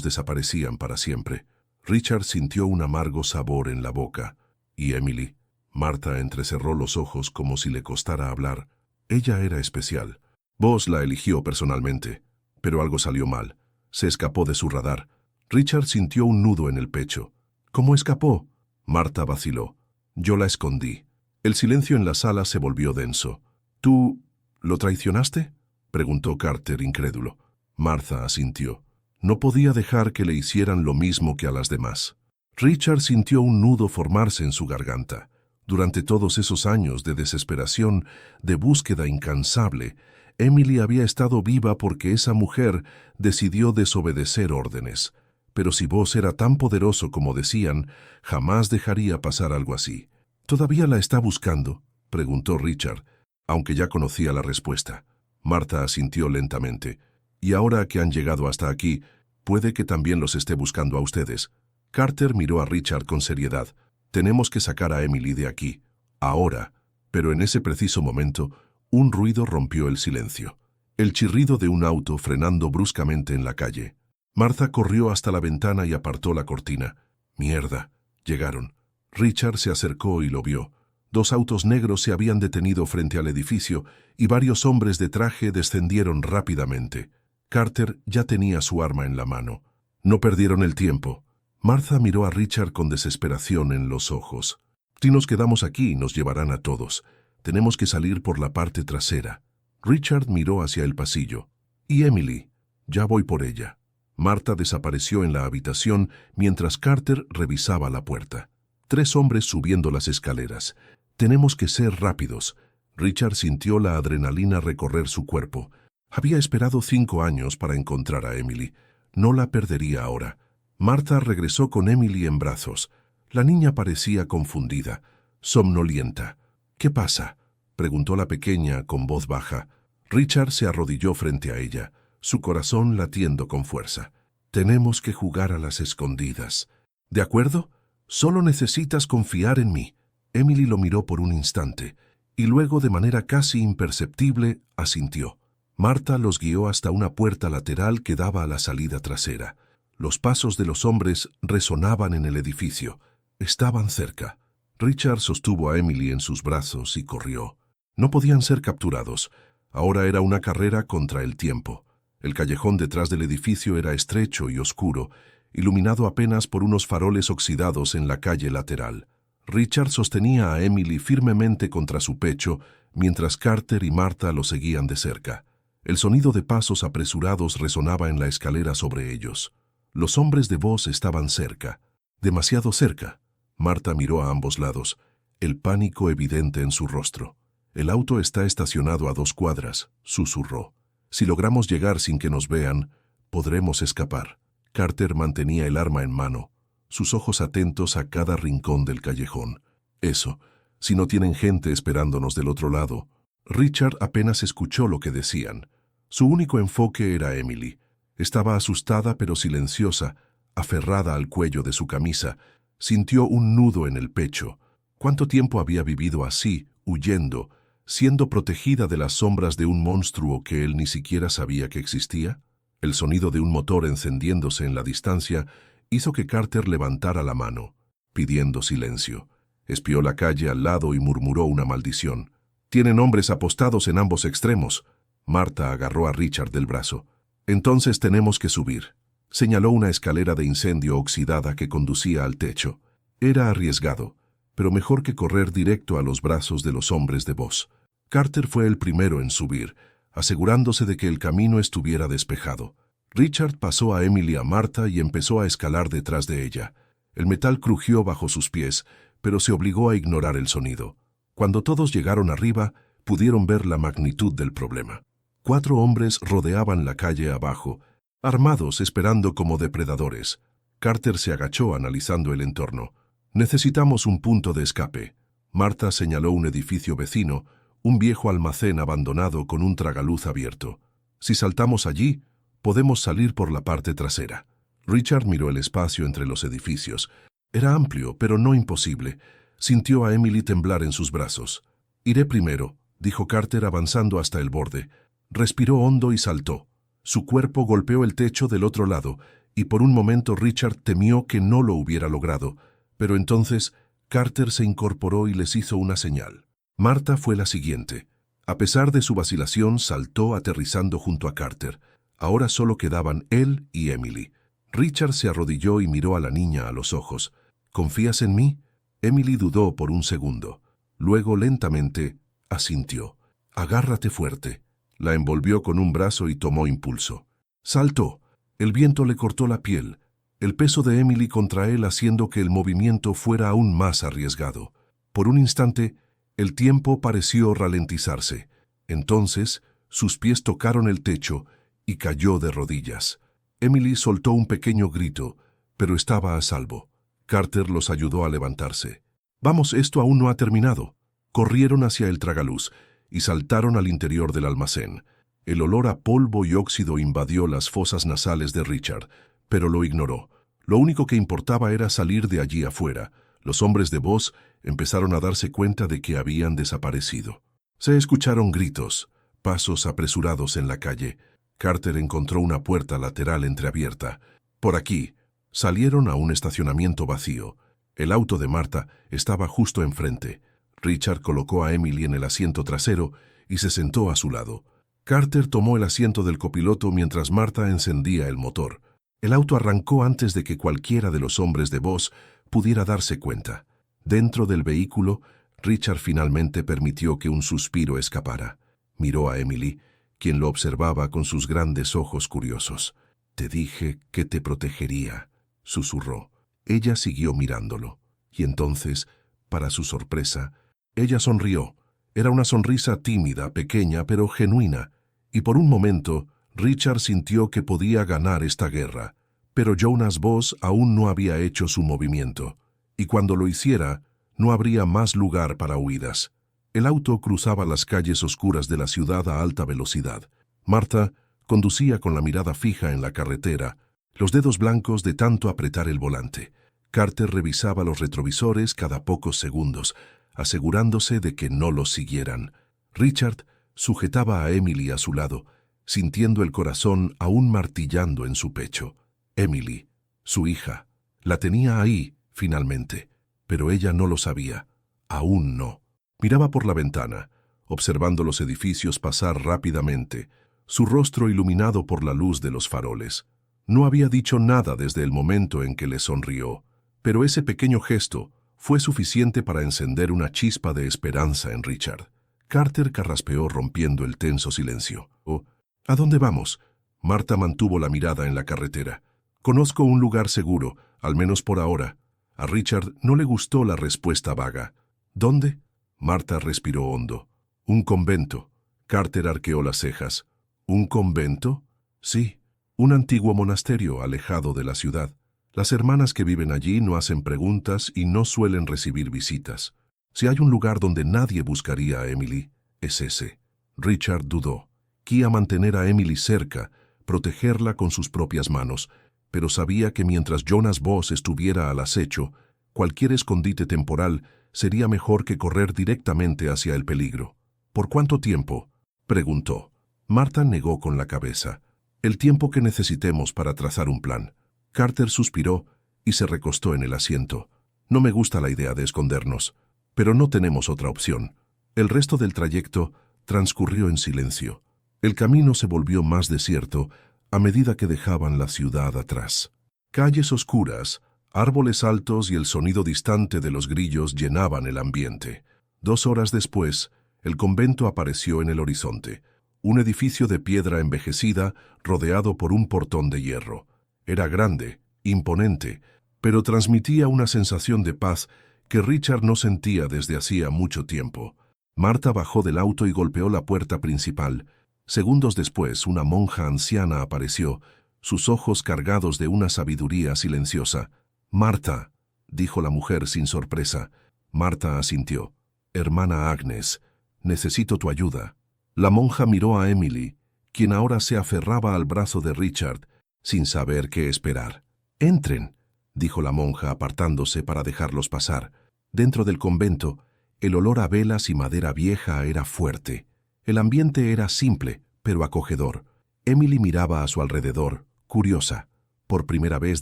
desaparecían para siempre. Richard sintió un amargo sabor en la boca. ¿Y Emily? Martha entrecerró los ojos como si le costara hablar. Ella era especial. Vos la eligió personalmente, pero algo salió mal. Se escapó de su radar. Richard sintió un nudo en el pecho. ¿Cómo escapó? Martha vaciló. Yo la escondí. El silencio en la sala se volvió denso. ¿Tú lo traicionaste? Preguntó Carter, incrédulo. Martha asintió. No podía dejar que le hicieran lo mismo que a las demás. Richard sintió un nudo formarse en su garganta. Durante todos esos años de desesperación, de búsqueda incansable, Emily había estado viva porque esa mujer decidió desobedecer órdenes. Pero si vos era tan poderoso como decían, jamás dejaría pasar algo así. ¿Todavía la está buscando?, preguntó Richard, aunque ya conocía la respuesta. Martha asintió lentamente. Y ahora que han llegado hasta aquí, puede que también los esté buscando a ustedes. Carter miró a Richard con seriedad. Tenemos que sacar a Emily de aquí. Ahora. Pero en ese preciso momento, un ruido rompió el silencio. El chirrido de un auto frenando bruscamente en la calle. Martha corrió hasta la ventana y apartó la cortina. Mierda. Llegaron. Richard se acercó y lo vio. 2 autos negros se habían detenido frente al edificio y varios hombres de traje descendieron rápidamente. Carter ya tenía su arma en la mano. No perdieron el tiempo. Martha miró a Richard con desesperación en los ojos. Si nos quedamos aquí, nos llevarán a todos. Tenemos que salir por la parte trasera. Richard miró hacia el pasillo. ¿Y Emily? Ya voy por ella. Martha desapareció en la habitación mientras Carter revisaba la puerta. 3 hombres subiendo las escaleras. Tenemos que ser rápidos. Richard sintió la adrenalina recorrer su cuerpo. Había esperado 5 años para encontrar a Emily. No la perdería ahora. Martha regresó con Emily en brazos. La niña parecía confundida, somnolienta. ¿Qué pasa?, preguntó la pequeña con voz baja. Richard se arrodilló frente a ella, su corazón latiendo con fuerza. Tenemos que jugar a las escondidas. ¿De acuerdo? Solo necesitas confiar en mí. Emily lo miró por un instante, y luego de manera casi imperceptible asintió. Martha los guió hasta una puerta lateral que daba a la salida trasera. Los pasos de los hombres resonaban en el edificio. Estaban cerca. Richard sostuvo a Emily en sus brazos y corrió. No podían ser capturados. Ahora era una carrera contra el tiempo. El callejón detrás del edificio era estrecho y oscuro, iluminado apenas por unos faroles oxidados en la calle lateral. Richard sostenía a Emily firmemente contra su pecho, mientras Carter y Martha lo seguían de cerca. El sonido de pasos apresurados resonaba en la escalera sobre ellos. Los hombres de voz estaban cerca, demasiado cerca. Martha miró a ambos lados, el pánico evidente en su rostro. El auto está estacionado a 2 cuadras, susurró. Si logramos llegar sin que nos vean, podremos escapar. Carter mantenía el arma en mano, sus ojos atentos a cada rincón del callejón. Eso, si no tienen gente esperándonos del otro lado. Richard apenas escuchó lo que decían. Su único enfoque era Emily. Estaba asustada pero silenciosa, aferrada al cuello de su camisa. Sintió un nudo en el pecho. ¿Cuánto tiempo había vivido así, huyendo, siendo protegida de las sombras de un monstruo que él ni siquiera sabía que existía? El sonido de un motor encendiéndose en la distancia hizo que Carter levantara la mano, pidiendo silencio. Espió la calle al lado y murmuró una maldición. «Tienen hombres apostados en ambos extremos». Martha agarró a Richard del brazo. «Entonces tenemos que subir». Señaló una escalera de incendio oxidada que conducía al techo. Era arriesgado, pero mejor que correr directo a los brazos de los hombres de voz. Carter fue el primero en subir, asegurándose de que el camino estuviera despejado. Richard pasó a Emily y a Martha y empezó a escalar detrás de ella. El metal crujió bajo sus pies, pero se obligó a ignorar el sonido. Cuando todos llegaron arriba, pudieron ver la magnitud del problema. 4 hombres rodeaban la calle abajo, armados esperando como depredadores. Carter se agachó analizando el entorno. Necesitamos un punto de escape. Marta señaló un edificio vecino, un viejo almacén abandonado con un tragaluz abierto. Si saltamos allí, podemos salir por la parte trasera. Richard miró el espacio entre los edificios. Era amplio, pero no imposible. Sintió a Emily temblar en sus brazos. «Iré primero», dijo Carter avanzando hasta el borde. Respiró hondo y saltó. Su cuerpo golpeó el techo del otro lado, y por un momento Richard temió que no lo hubiera logrado. Pero entonces Carter se incorporó y les hizo una señal. Marta fue la siguiente. A pesar de su vacilación, saltó aterrizando junto a Carter. Ahora solo quedaban él y Emily. Richard se arrodilló y miró a la niña a los ojos. «¿Confías en mí?» Emily dudó por un segundo. Luego, lentamente, asintió. «Agárrate fuerte». La envolvió con un brazo y tomó impulso. Saltó. El viento le cortó la piel, el peso de Emily contra él haciendo que el movimiento fuera aún más arriesgado. Por un instante, el tiempo pareció ralentizarse. Entonces, sus pies tocaron el techo y cayó de rodillas. Emily soltó un pequeño grito, pero estaba a salvo. Carter los ayudó a levantarse. «Vamos, esto aún no ha terminado». Corrieron hacia el tragaluz y saltaron al interior del almacén. El olor a polvo y óxido invadió las fosas nasales de Richard, pero lo ignoró. Lo único que importaba era salir de allí afuera. Los hombres de Voss empezaron a darse cuenta de que habían desaparecido. Se escucharon gritos, pasos apresurados en la calle. Carter encontró una puerta lateral entreabierta. Por aquí, salieron a un estacionamiento vacío. El auto de Marta estaba justo enfrente. Richard colocó a Emily en el asiento trasero y se sentó a su lado. Carter tomó el asiento del copiloto mientras Marta encendía el motor. El auto arrancó antes de que cualquiera de los hombres de Voss pudiera darse cuenta. Dentro del vehículo, Richard finalmente permitió que un suspiro escapara. Miró a Emily, quien lo observaba con sus grandes ojos curiosos. «Te dije que te protegería», susurró. Ella siguió mirándolo. Y entonces, para su sorpresa, ella sonrió. Era una sonrisa tímida, pequeña, pero genuina. Y por un momento, Richard sintió que podía ganar esta guerra. Pero Jonas Voss aún no había hecho su movimiento. Y cuando lo hiciera, no habría más lugar para huidas. El auto cruzaba las calles oscuras de la ciudad a alta velocidad. Marta conducía con la mirada fija en la carretera, los dedos blancos de tanto apretar el volante. Carter revisaba los retrovisores cada pocos segundos, asegurándose de que no los siguieran. Richard sujetaba a Emily a su lado, sintiendo el corazón aún martillando en su pecho. Emily, su hija, la tenía ahí, finalmente, pero ella no lo sabía. Aún no. Miraba por la ventana, observando los edificios pasar rápidamente, su rostro iluminado por la luz de los faroles. No había dicho nada desde el momento en que le sonrió, pero ese pequeño gesto fue suficiente para encender una chispa de esperanza en Richard. Carter carraspeó rompiendo el tenso silencio. «Oh, ¿a dónde vamos?» Marta mantuvo la mirada en la carretera. «Conozco un lugar seguro, al menos por ahora». A Richard no le gustó la respuesta vaga. «¿Dónde?» Marta respiró hondo. «Un convento». Carter arqueó las cejas. «¿Un convento?» «Sí, un antiguo monasterio alejado de la ciudad. Las hermanas que viven allí no hacen preguntas y no suelen recibir visitas. Si hay un lugar donde nadie buscaría a Emily, es ese». Richard dudó. Quería mantener a Emily cerca, protegerla con sus propias manos, pero sabía que mientras Jonas Voss estuviera al acecho, cualquier escondite temporal sería mejor que correr directamente hacia el peligro. «¿Por cuánto tiempo?», preguntó. Marta negó con la cabeza. «El tiempo que necesitemos para trazar un plan». Carter suspiró y se recostó en el asiento. «No me gusta la idea de escondernos, pero no tenemos otra opción». El resto del trayecto transcurrió en silencio. El camino se volvió más desierto a medida que dejaban la ciudad atrás. Calles oscuras, árboles altos y el sonido distante de los grillos llenaban el ambiente. 2 horas después, el convento apareció en el horizonte, un edificio de piedra envejecida rodeado por un portón de hierro. Era grande, imponente, pero transmitía una sensación de paz que Richard no sentía desde hacía mucho tiempo. Marta bajó del auto y golpeó la puerta principal. Segundos después, una monja anciana apareció, sus ojos cargados de una sabiduría silenciosa. «Marta», dijo la mujer sin sorpresa. Marta asintió. «Hermana Agnes, necesito tu ayuda». La monja miró a Emily, quien ahora se aferraba al brazo de Richard, sin saber qué esperar. «Entren», dijo la monja apartándose para dejarlos pasar. Dentro del convento, el olor a velas y madera vieja era fuerte. El ambiente era simple, pero acogedor. Emily miraba a su alrededor, curiosa. Por primera vez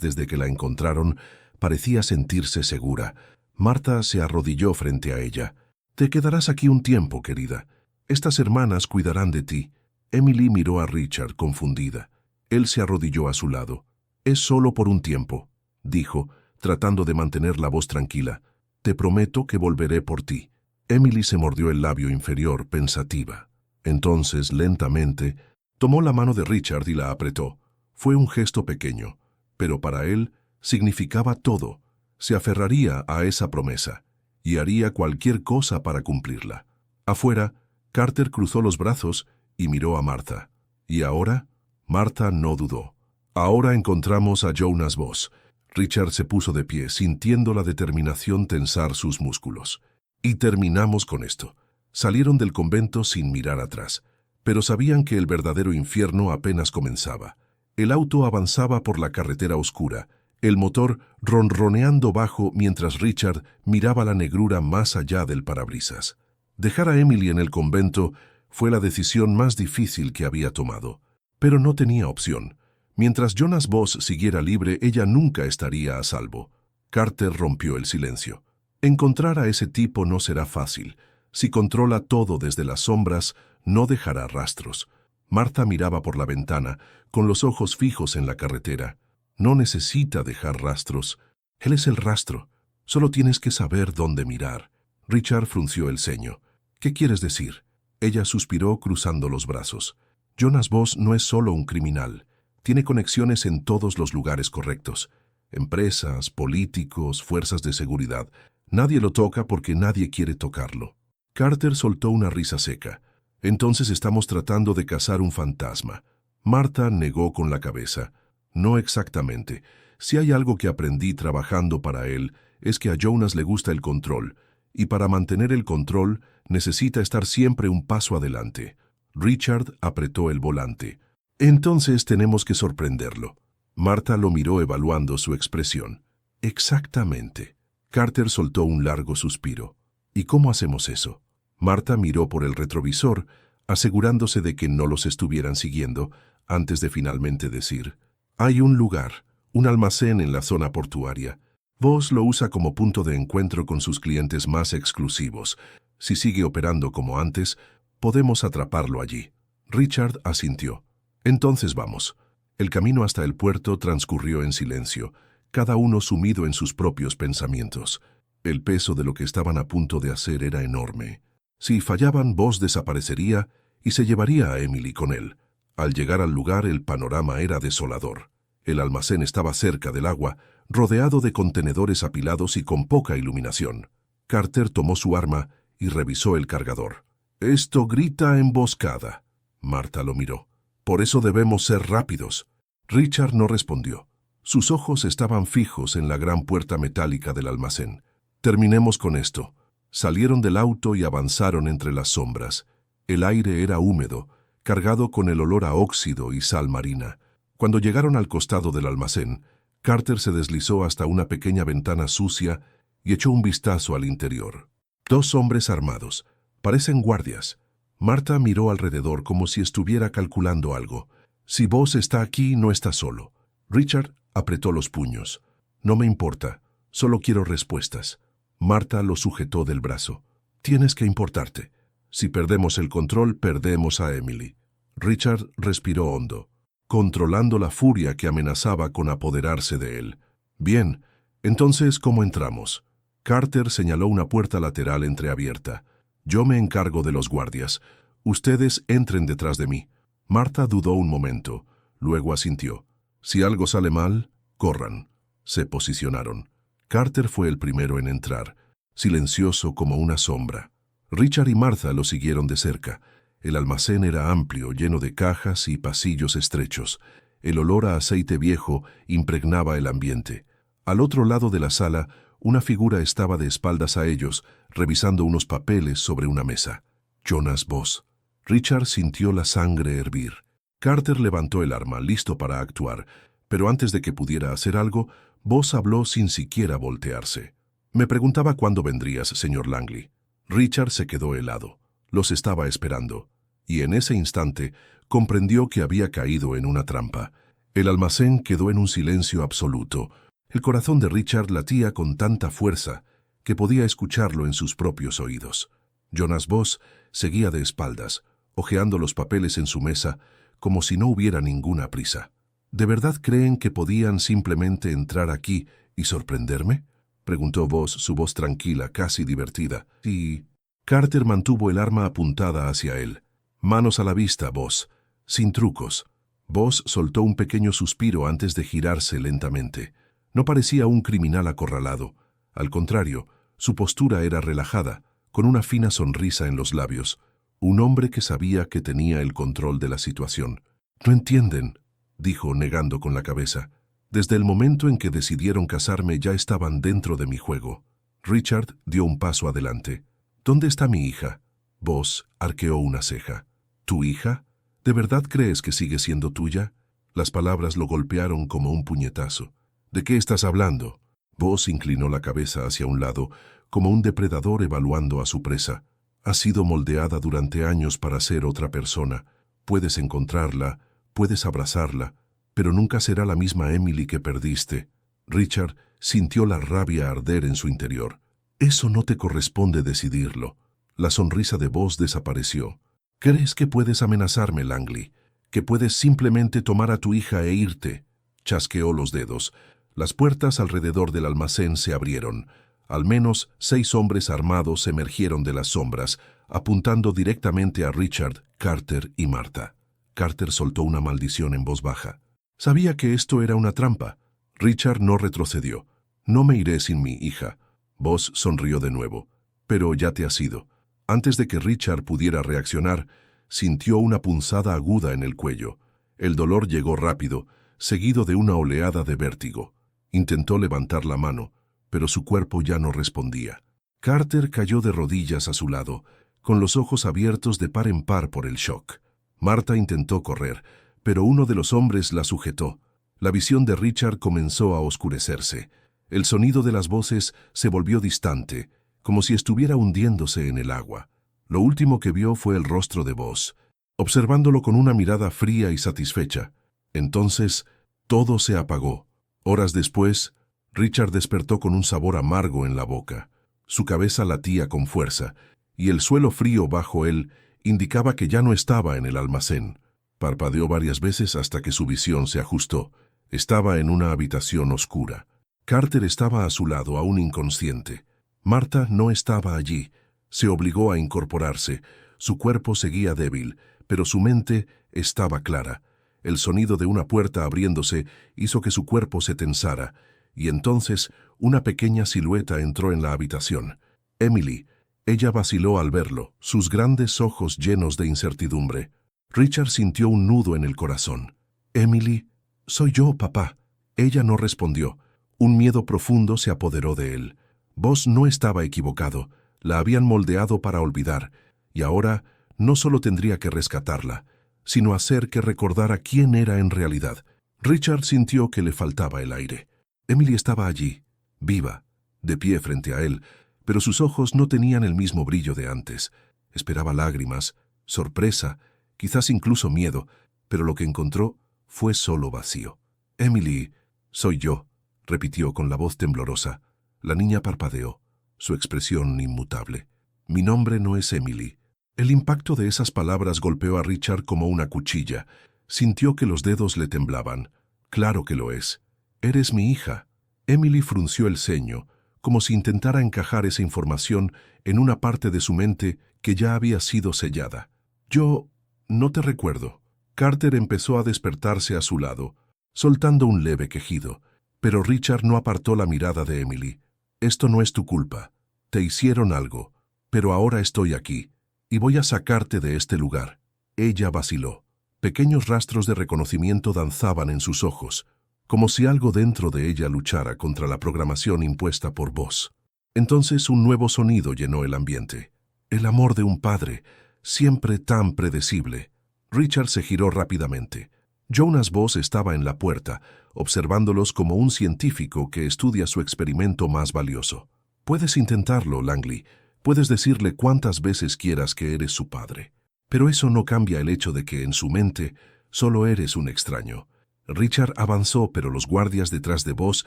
desde que la encontraron, parecía sentirse segura. Marta se arrodilló frente a ella. «Te quedarás aquí un tiempo, querida. Estas hermanas cuidarán de ti». Emily miró a Richard confundida. Él se arrodilló a su lado. «Es solo por un tiempo», dijo, tratando de mantener la voz tranquila. «Te prometo que volveré por ti». Emily se mordió el labio inferior, pensativa. Entonces, lentamente, tomó la mano de Richard y la apretó. Fue un gesto pequeño, pero para él significaba todo. Se aferraría a esa promesa y haría cualquier cosa para cumplirla. Afuera, Carter cruzó los brazos y miró a Martha. ¿Y ahora? Martha no dudó. «Ahora encontramos a Jonas Voss». Richard se puso de pie, sintiendo la determinación tensar sus músculos. «Y terminamos con esto». Salieron del convento sin mirar atrás, pero sabían que el verdadero infierno apenas comenzaba. El auto avanzaba por la carretera oscura, el motor ronroneando bajo mientras Richard miraba la negrura más allá del parabrisas. Dejar a Emily en el convento fue la decisión más difícil que había tomado, pero no tenía opción. Mientras Jonas Voss siguiera libre, ella nunca estaría a salvo. Carter rompió el silencio. «Encontrar a ese tipo no será fácil. Si controla todo desde las sombras, no dejará rastros». Martha miraba por la ventana, con los ojos fijos en la carretera. «No necesita dejar rastros. Él es el rastro. Solo tienes que saber dónde mirar». Richard frunció el ceño. «¿Qué quieres decir?» Ella suspiró cruzando los brazos. «Jonas Voss no es solo un criminal. Tiene conexiones en todos los lugares correctos. Empresas, políticos, fuerzas de seguridad. Nadie lo toca porque nadie quiere tocarlo». Carter soltó una risa seca. «Entonces estamos tratando de cazar un fantasma». Martha negó con la cabeza. «No exactamente. Si hay algo que aprendí trabajando para él, es que a Jonas le gusta el control, y para mantener el control necesita estar siempre un paso adelante». Richard apretó el volante. «Entonces tenemos que sorprenderlo». Martha lo miró evaluando su expresión. «Exactamente». Carter soltó un largo suspiro. «¿Y cómo hacemos eso?» Martha miró por el retrovisor, asegurándose de que no los estuvieran siguiendo, antes de finalmente decir: «Hay un lugar, un almacén en la zona portuaria. Voss lo usa como punto de encuentro con sus clientes más exclusivos. Si sigue operando como antes, podemos atraparlo allí». Richard asintió. «Entonces vamos». El camino hasta el puerto transcurrió en silencio, cada uno sumido en sus propios pensamientos. El peso de lo que estaban a punto de hacer era enorme. Si fallaban, Voss desaparecería y se llevaría a Emily con él. Al llegar al lugar, el panorama era desolador. El almacén estaba cerca del agua, rodeado de contenedores apilados y con poca iluminación. Carter tomó su arma y revisó el cargador. «Esto grita emboscada». Martha lo miró. «Por eso debemos ser rápidos». Richard no respondió. Sus ojos estaban fijos en la gran puerta metálica del almacén. «Terminemos con esto». Salieron del auto y avanzaron entre las sombras. El aire era húmedo, cargado con el olor a óxido y sal marina. Cuando llegaron al costado del almacén, Carter se deslizó hasta una pequeña ventana sucia y echó un vistazo al interior. 2 hombres armados. Parecen guardias. Martha miró alrededor como si estuviera calculando algo. «Si Voss está aquí, no está solo». Richard apretó los puños. «No me importa. Solo quiero respuestas». Martha lo sujetó del brazo. «Tienes que importarte. Si perdemos el control, perdemos a Emily». Richard respiró hondo, controlando la furia que amenazaba con apoderarse de él. «Bien, entonces, ¿cómo entramos?» Carter señaló una puerta lateral entreabierta. «Yo me encargo de los guardias. Ustedes entren detrás de mí». Martha dudó un momento, luego asintió. «Si algo sale mal, corran». Se posicionaron. Carter fue el primero en entrar, silencioso como una sombra. Richard y Martha lo siguieron de cerca. El almacén era amplio, lleno de cajas y pasillos estrechos. El olor a aceite viejo impregnaba el ambiente. Al otro lado de la sala, una figura estaba de espaldas a ellos, revisando unos papeles sobre una mesa. Jonas Voss. Richard sintió la sangre hervir. Carter levantó el arma, listo para actuar, pero antes de que pudiera hacer algo, Voss habló sin siquiera voltearse. Me preguntaba cuándo vendrías, señor Langley. Richard se quedó helado. Los estaba esperando. Y en ese instante comprendió que había caído en una trampa. El almacén quedó en un silencio absoluto. El corazón de Richard latía con tanta fuerza que podía escucharlo en sus propios oídos. Jonas Voss seguía de espaldas, hojeando los papeles en su mesa, como si no hubiera ninguna prisa. ¿De verdad creen que podían simplemente entrar aquí y sorprenderme?, preguntó Voss, su voz tranquila, casi divertida. Sí. Carter mantuvo el arma apuntada hacia él. Manos a la vista, Voss. Sin trucos. Voss soltó un pequeño suspiro antes de girarse lentamente. No parecía un criminal acorralado. Al contrario, su postura era relajada, con una fina sonrisa en los labios. Un hombre que sabía que tenía el control de la situación. «No entienden», dijo negando con la cabeza. «Desde el momento en que decidieron casarme ya estaban dentro de mi juego». Richard dio un paso adelante. «¿Dónde está mi hija?» Voss arqueó una ceja. «¿Tu hija? ¿De verdad crees que sigue siendo tuya?» Las palabras lo golpearon como un puñetazo. «¿De qué estás hablando?» Voss inclinó la cabeza hacia un lado, como un depredador evaluando a su presa. «Ha sido moldeada durante años para ser otra persona. Puedes encontrarla, puedes abrazarla, pero nunca será la misma Emily que perdiste». Richard sintió la rabia arder en su interior. «Eso no te corresponde decidirlo». La sonrisa de Voss desapareció. «¿Crees que puedes amenazarme, Langley? ¿Que puedes simplemente tomar a tu hija e irte?» Chasqueó los dedos. Las puertas alrededor del almacén se abrieron. Al menos 6 hombres armados emergieron de las sombras, apuntando directamente a Richard, Carter y Martha. Carter soltó una maldición en voz baja. Sabía que esto era una trampa. Richard no retrocedió. «No me iré sin mi hija». Voss sonrió de nuevo. «Pero ya te has ido». Antes de que Richard pudiera reaccionar, sintió una punzada aguda en el cuello. El dolor llegó rápido, seguido de una oleada de vértigo. Intentó levantar la mano, pero su cuerpo ya no respondía. Carter cayó de rodillas a su lado, con los ojos abiertos de par en par por el shock. Martha intentó correr, pero uno de los hombres la sujetó. La visión de Richard comenzó a oscurecerse. El sonido de las voces se volvió distante, como si estuviera hundiéndose en el agua. Lo último que vio fue el rostro de Voss, observándolo con una mirada fría y satisfecha. Entonces, todo se apagó. Horas después, Richard despertó con un sabor amargo en la boca. Su cabeza latía con fuerza, y el suelo frío bajo él indicaba que ya no estaba en el almacén. Parpadeó varias veces hasta que su visión se ajustó. Estaba en una habitación oscura. Carter estaba a su lado, aún inconsciente. Martha no estaba allí. Se obligó a incorporarse. Su cuerpo seguía débil, pero su mente estaba clara. El sonido de una puerta abriéndose hizo que su cuerpo se tensara, y entonces una pequeña silueta entró en la habitación. Emily. Ella vaciló al verlo, sus grandes ojos llenos de incertidumbre. Richard sintió un nudo en el corazón. «Emily, soy yo, papá». Ella no respondió. Un miedo profundo se apoderó de él. Voss no estaba equivocado. La habían moldeado para olvidar, y ahora no solo tendría que rescatarla, sino hacer que recordara quién era en realidad. Richard sintió que le faltaba el aire. Emily estaba allí, viva, de pie frente a él, pero sus ojos no tenían el mismo brillo de antes. Esperaba lágrimas, sorpresa, quizás incluso miedo, pero lo que encontró fue solo vacío. «Emily, soy yo», repitió con la voz temblorosa. La niña parpadeó, su expresión inmutable. «Mi nombre no es Emily». El impacto de esas palabras golpeó a Richard como una cuchilla. Sintió que los dedos le temblaban. «Claro que lo es. Eres mi hija». Emily frunció el ceño, como si intentara encajar esa información en una parte de su mente que ya había sido sellada. «Yo no te recuerdo». Carter empezó a despertarse a su lado, soltando un leve quejido, pero Richard no apartó la mirada de Emily. «Esto no es tu culpa. Te hicieron algo, pero ahora estoy aquí, y voy a sacarte de este lugar». Ella vaciló. Pequeños rastros de reconocimiento danzaban en sus ojos, como si algo dentro de ella luchara contra la programación impuesta por vos. Entonces un nuevo sonido llenó el ambiente. El amor de un padre, siempre tan predecible. Richard se giró rápidamente. Jonas Voss estaba en la puerta, observándolos como un científico que estudia su experimento más valioso. Puedes intentarlo, Langley. Puedes decirle cuántas veces quieras que eres su padre. Pero eso no cambia el hecho de que en su mente solo eres un extraño. Richard avanzó, pero los guardias detrás de Voss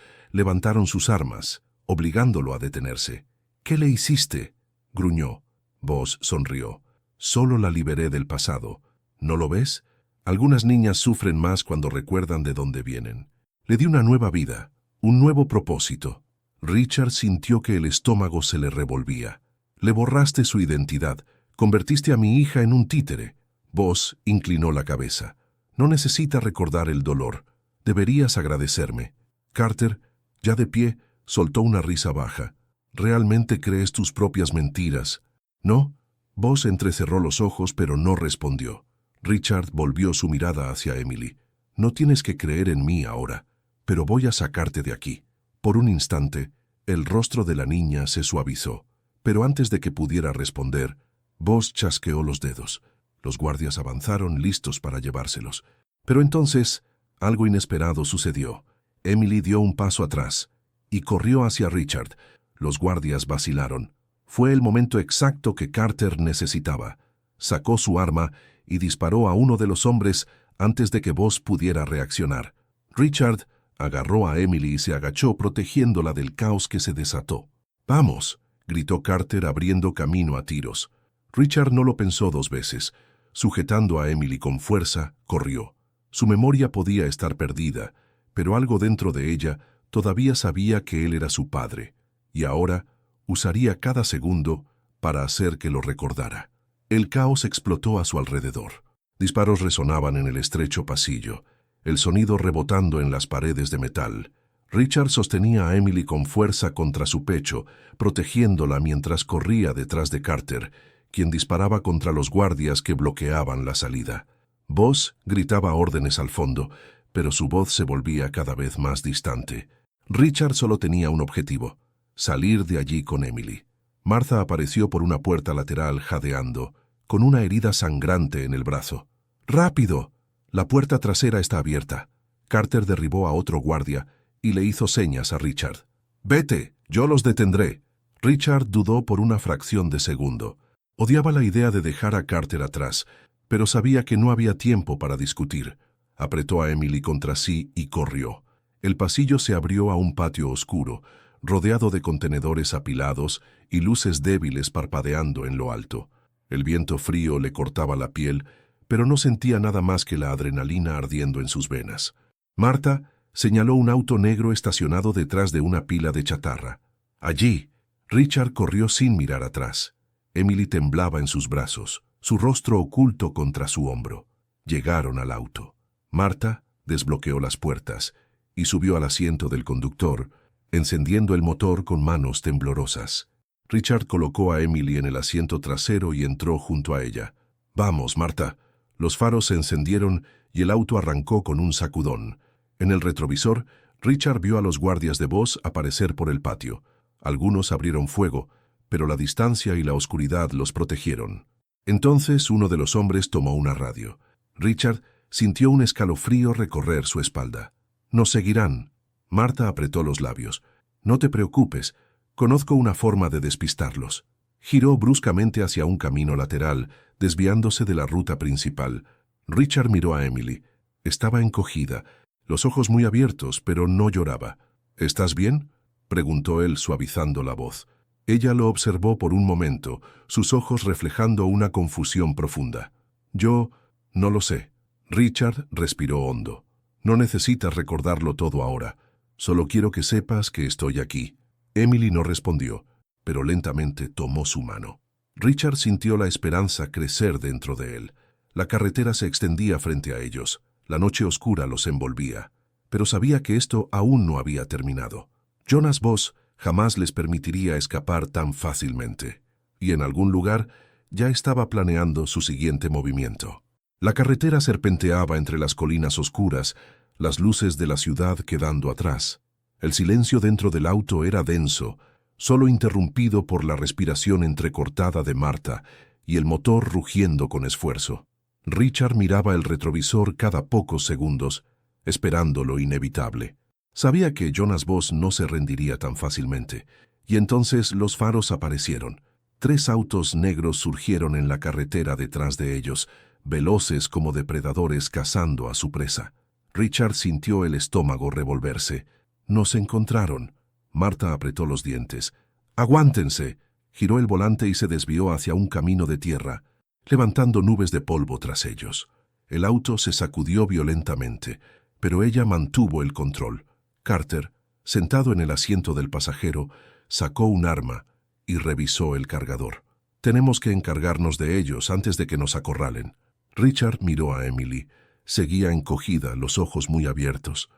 levantaron sus armas, obligándolo a detenerse. «¿Qué le hiciste?», gruñó. Voss sonrió. «Solo la liberé del pasado. ¿No lo ves? Algunas niñas sufren más cuando recuerdan de dónde vienen. Le di una nueva vida, un nuevo propósito». Richard sintió que el estómago se le revolvía. «Le borraste su identidad. Convertiste a mi hija en un títere». Voss inclinó la cabeza. «No necesita recordar el dolor. Deberías agradecerme». Carter, ya de pie, soltó una risa baja. «¿Realmente crees tus propias mentiras?». «¿No?». Voss entrecerró los ojos, pero no respondió. Richard volvió su mirada hacia Emily. «No tienes que creer en mí ahora, pero voy a sacarte de aquí». Por un instante, el rostro de la niña se suavizó, pero antes de que pudiera responder, Voss chasqueó los dedos. Los guardias avanzaron listos para llevárselos. Pero entonces, algo inesperado sucedió. Emily dio un paso atrás y corrió hacia Richard. Los guardias vacilaron. Fue el momento exacto que Carter necesitaba. Sacó su arma y disparó a uno de los hombres antes de que Voss pudiera reaccionar. Richard agarró a Emily y se agachó protegiéndola del caos que se desató. «¡Vamos!», gritó Carter abriendo camino a tiros. Richard no lo pensó dos veces. Sujetando a Emily con fuerza, corrió. Su memoria podía estar perdida, pero algo dentro de ella todavía sabía que él era su padre, y ahora usaría cada segundo para hacer que lo recordara. El caos explotó a su alrededor. Disparos resonaban en el estrecho pasillo, el sonido rebotando en las paredes de metal. Richard sostenía a Emily con fuerza contra su pecho, protegiéndola mientras corría detrás de Carter, quien disparaba contra los guardias que bloqueaban la salida. Voss gritaba órdenes al fondo, pero su voz se volvía cada vez más distante. Richard solo tenía un objetivo: salir de allí con Emily. Martha apareció por una puerta lateral jadeando, con una herida sangrante en el brazo. «¡Rápido! La puerta trasera está abierta». Carter derribó a otro guardia y le hizo señas a Richard. «Vete, yo los detendré». Richard dudó por una fracción de segundo. Odiaba la idea de dejar a Carter atrás, pero sabía que no había tiempo para discutir. Apretó a Emily contra sí y corrió. El pasillo se abrió a un patio oscuro, rodeado de contenedores apilados y luces débiles parpadeando en lo alto. El viento frío le cortaba la piel, pero no sentía nada más que la adrenalina ardiendo en sus venas. Martha señaló un auto negro estacionado detrás de una pila de chatarra. Allí, Richard corrió sin mirar atrás. Emily temblaba en sus brazos, su rostro oculto contra su hombro. Llegaron al auto. Martha desbloqueó las puertas y subió al asiento del conductor, encendiendo el motor con manos temblorosas. Richard colocó a Emily en el asiento trasero y entró junto a ella. «Vamos, Martha». Los faros se encendieron y el auto arrancó con un sacudón. En el retrovisor, Richard vio a los guardias de Voss aparecer por el patio. Algunos abrieron fuego, pero la distancia y la oscuridad los protegieron. Entonces uno de los hombres tomó una radio. Richard sintió un escalofrío recorrer su espalda. «Nos seguirán». Martha apretó los labios. «No te preocupes, conozco una forma de despistarlos». Giró bruscamente hacia un camino lateral, desviándose de la ruta principal. Richard miró a Emily. Estaba encogida, los ojos muy abiertos, pero no lloraba. «¿Estás bien?», preguntó él suavizando la voz. Ella lo observó por un momento, sus ojos reflejando una confusión profunda. «Yo no lo sé». Richard respiró hondo. «No necesitas recordarlo todo ahora. Solo quiero que sepas que estoy aquí». Emily no respondió, pero lentamente tomó su mano. Richard sintió la esperanza crecer dentro de él. La carretera se extendía frente a ellos. La noche oscura los envolvía. Pero sabía que esto aún no había terminado. Jonas Voss jamás les permitiría escapar tan fácilmente. Y en algún lugar ya estaba planeando su siguiente movimiento. La carretera serpenteaba entre las colinas oscuras, las luces de la ciudad quedando atrás. El silencio dentro del auto era denso, solo interrumpido por la respiración entrecortada de Marta y el motor rugiendo con esfuerzo. Richard miraba el retrovisor cada pocos segundos, esperando lo inevitable. Sabía que Jonas Voss no se rendiría tan fácilmente, y entonces los faros aparecieron. 3 autos negros surgieron en la carretera detrás de ellos, veloces como depredadores cazando a su presa. Richard sintió el estómago revolverse. Nos encontraron. Marta apretó los dientes. ¡Aguántense! Giró el volante y se desvió hacia un camino de tierra, levantando nubes de polvo tras ellos. El auto se sacudió violentamente, pero ella mantuvo el control. Carter, sentado en el asiento del pasajero, sacó un arma y revisó el cargador. Tenemos que encargarnos de ellos antes de que nos acorralen. Richard miró a Emily. Seguía encogida, los ojos muy abiertos,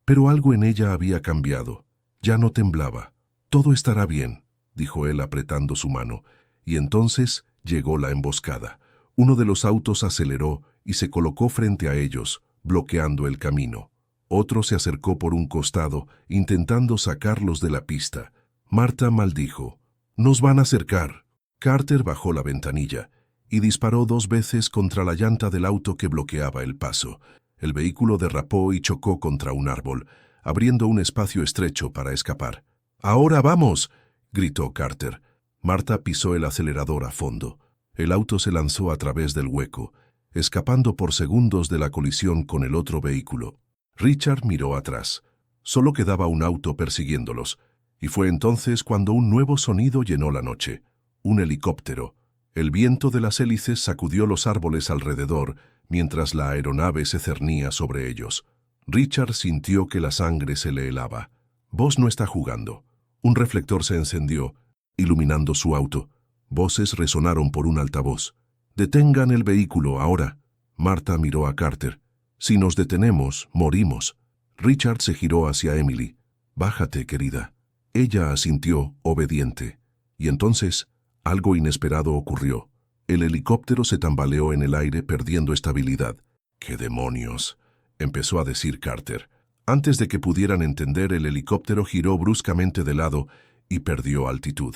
pero algo en ella había cambiado. Ya no temblaba. «Todo estará bien», dijo él apretando su mano, y entonces llegó la emboscada. Uno de los autos aceleró y se colocó frente a ellos, bloqueando el camino. Otro se acercó por un costado, intentando sacarlos de la pista. Marta maldijo. «Nos van a acercar». Carter bajó la ventanilla y disparó 2 veces contra la llanta del auto que bloqueaba el paso. El vehículo derrapó y chocó contra un árbol, abriendo un espacio estrecho para escapar. «¡Ahora vamos!», gritó Carter. Marta pisó el acelerador a fondo. El auto se lanzó a través del hueco, escapando por segundos de la colisión con el otro vehículo. Richard miró atrás. Solo quedaba un auto persiguiéndolos, y fue entonces cuando un nuevo sonido llenó la noche. Un helicóptero. El viento de las hélices sacudió los árboles alrededor, mientras la aeronave se cernía sobre ellos. Richard sintió que la sangre se le helaba. Voss no está jugando. Un reflector se encendió, iluminando su auto. Voces resonaron por un altavoz. «Detengan el vehículo ahora». Marta miró a Carter. «Si nos detenemos, morimos». Richard se giró hacia Emily. «Bájate, querida». Ella asintió, obediente. Y entonces, algo inesperado ocurrió. El helicóptero se tambaleó en el aire, perdiendo estabilidad. «¿Qué demonios?», empezó a decir Carter. Antes de que pudieran entender, el helicóptero giró bruscamente de lado y perdió altitud.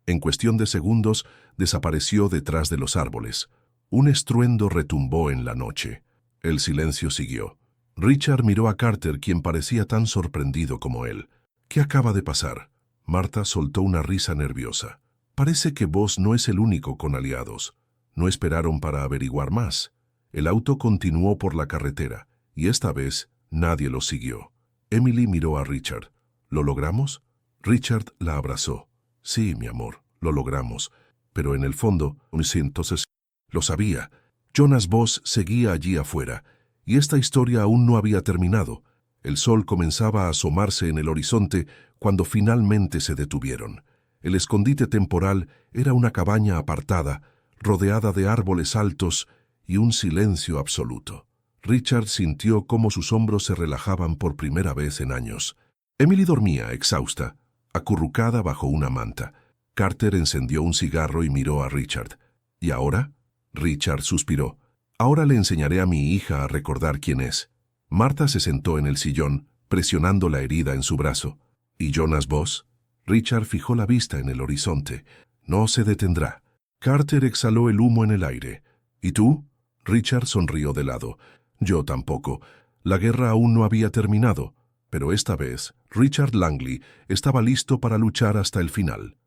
En cuestión de segundos, desapareció detrás de los árboles. Un estruendo retumbó en la noche. El silencio siguió. Richard miró a Carter, quien parecía tan sorprendido como él. «¿Qué acaba de pasar?». Marta soltó una risa nerviosa. «Parece que Voss no es el único con aliados. No esperaron para averiguar más». El auto continuó por la carretera, y esta vez nadie lo siguió. Emily miró a Richard. «¿Lo logramos?». Richard la abrazó. «Sí, mi amor, lo logramos. Pero en el fondo, entonces, lo sabía. Jonas Voss seguía allí afuera, y esta historia aún no había terminado». El sol comenzaba a asomarse en el horizonte cuando finalmente se detuvieron. El escondite temporal era una cabaña apartada, rodeada de árboles altos y un silencio absoluto. Richard sintió cómo sus hombros se relajaban por primera vez en años. Emily dormía, exhausta, acurrucada bajo una manta. Carter encendió un cigarro y miró a Richard. «¿Y ahora?». Richard suspiró. «Ahora le enseñaré a mi hija a recordar quién es». Marta se sentó en el sillón, presionando la herida en su brazo. «¿Y Jonas Voss?». Richard fijó la vista en el horizonte. «No se detendrá». Carter exhaló el humo en el aire. «¿Y tú?». Richard sonrió de lado. «Yo tampoco. La guerra aún no había terminado». Pero esta vez, Richard Langley estaba listo para luchar hasta el final.